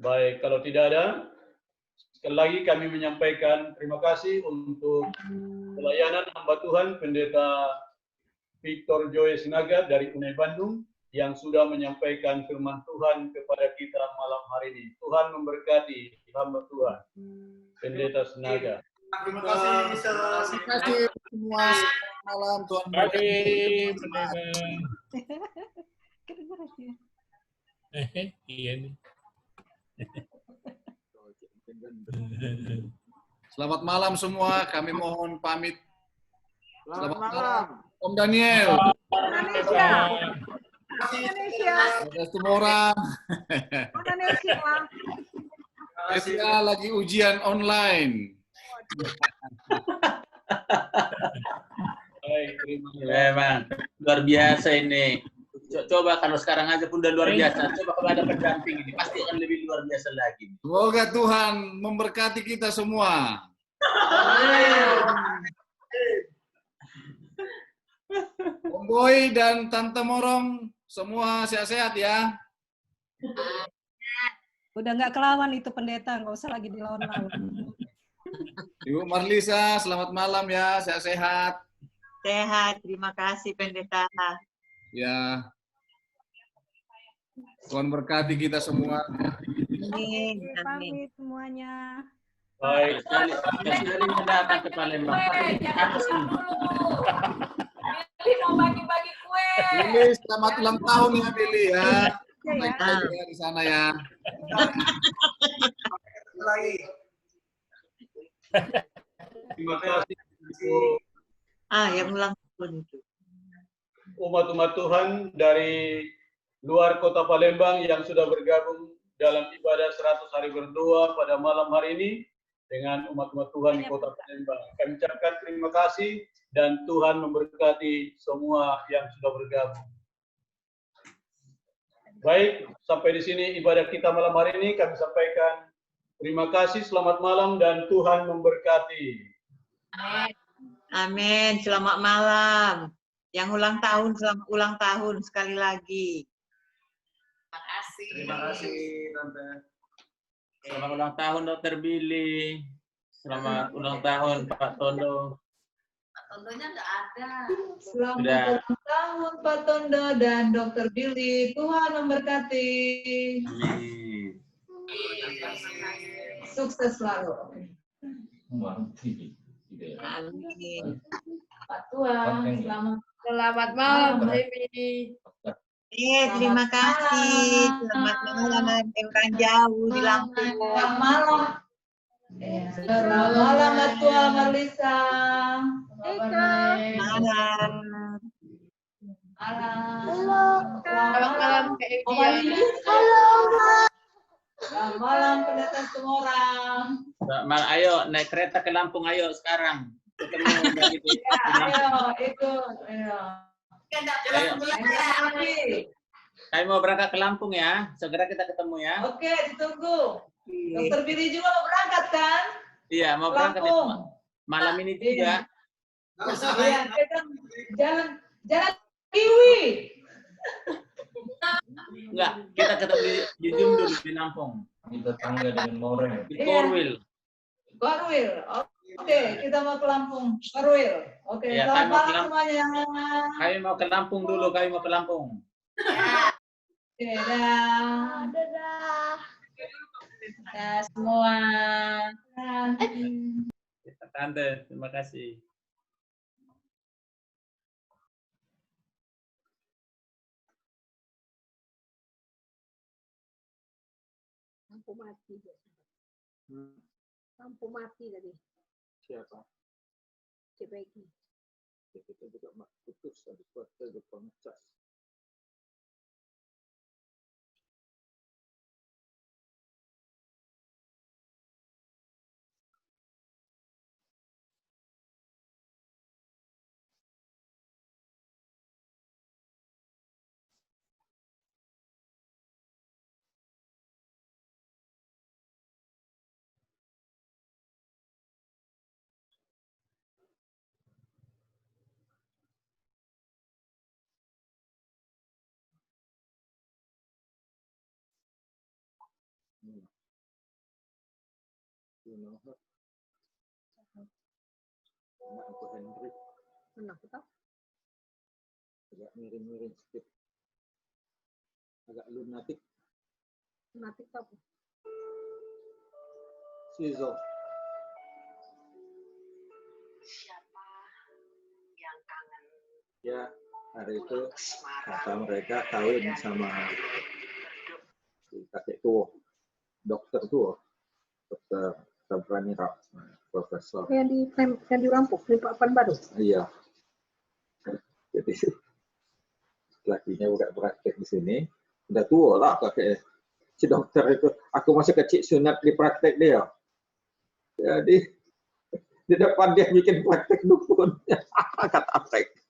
Baik, kalau tidak ada, sekali lagi kami menyampaikan terima kasih untuk pelayanan hamba Tuhan Pendeta Victor Joy Sinaga dari UNED Bandung yang sudah menyampaikan firman Tuhan kepada kita malam hari ini. Tuhan memberkati hamba Tuhan Pendeta Sinaga. Terima kasih, terima kasih semua. Malam Tuhan berkati. Iya nih. Selamat malam semua, kami mohon pamit. Selamat malam. Om Daniel. Indonesia. Ada semua orang. Indonesia. Kita lagi ujian online. Baik, terima kasih. Memang luar biasa ini. Coba kalau sekarang aja pun udah luar biasa. Coba kalau ada pendamping ini pasti akan lebih luar biasa lagi. Semoga Tuhan memberkati kita semua. Om Boy dan Tante Morong semua sehat-sehat ya. Udah nggak kelawan itu pendeta, nggak usah lagi dilawan-lawan. Ibu Marlisa, selamat malam ya, sehat-sehat. Sehat, terima kasih pendeta. Ya. Tuhan berkati kita semua. Amin. Pamit semuanya. Baik, sekali mendatang ke Palembang. Billy mau bagi-bagi kue. Billy, selamat ulang tahun ya Billy ya. Baik-baik ya di sana ya. Lagi. Terima kasih Yang ulang tahun itu. umat-umat Tuhan dari luar kota Palembang yang sudah bergabung dalam ibadah 100 hari berdoa pada malam hari ini dengan umat-umat Tuhan di kota Palembang. Kami ucapkan terima kasih dan Tuhan memberkati semua yang sudah bergabung. Baik, sampai di sini ibadah kita malam hari ini. Kami sampaikan terima kasih, selamat malam, dan Tuhan memberkati. Amin. Selamat malam. Yang ulang tahun, selamat ulang tahun sekali lagi. Terima kasih. Terima kasih, Tante. Selamat ulang tahun Dr. Billy. Selamat ulang tahun Pak Tondo. Pak Tondonya nggak ada. Selamat Sudah. ulang tahun Pak Tondo dan Dr. Billy. Tuhan memberkati. Amin. Sukses selalu. Amin. Pak Tuhan, Selamat malam, Baby. Terima kasih. Selamat malam. Yang jauh di Lampung. Selamat malam. Selamat malam, Mbak Tua Marlisa. Malam. Halo. Selamat malam, Kak Evi. Halo. Selamat malam, pendeta semua orang. Selamat, ayo naik kereta ke Lampung, ayo sekarang. Ketemu begitu. Ayo, ikut. Ayo. Kami mau berangkat ke Lampung ya. Segera kita ketemu ya. Oke, ditunggu. Dokter Billy juga mau berangkat kan? Iya, mau berangkat malam ini juga. Iya, jalan Kiwi. Enggak, kita ketemu di Zoom dulu di Lampung. Di tetangga dengan Moreng. Di Korwil. Korwil. Oke. Oke, kita mau ke Lampung. Karwil. Oke, Ya, selamat kami mau malam semuanya. Kami mau ke Lampung dulu, kami mau ke Lampung. Oke, dah. Dadah. Dah semua. Tante, terima kasih. Lampu mati. Lampu mati tadi. Siapa? CPG. Kita juga putus ada kuartal depan cas. Anak aku Henry. Anak kita. Agak miring-miring sedikit. Agak lunatik. Lunatik apa? Sizo. Siapa yang kangen? Ya, hari itu kata mereka kawin sama si kakek tua, dokter tua, dokter Sabranira, profesor. Yang di Lampung, di Pekanbaru. Iya. Jadi lakinya buka praktek di sini, udah tua lah kakek si dokter itu. Aku masih kecil sunat di praktek dia. Jadi di depan dia bikin praktek dukun. Kata praktek.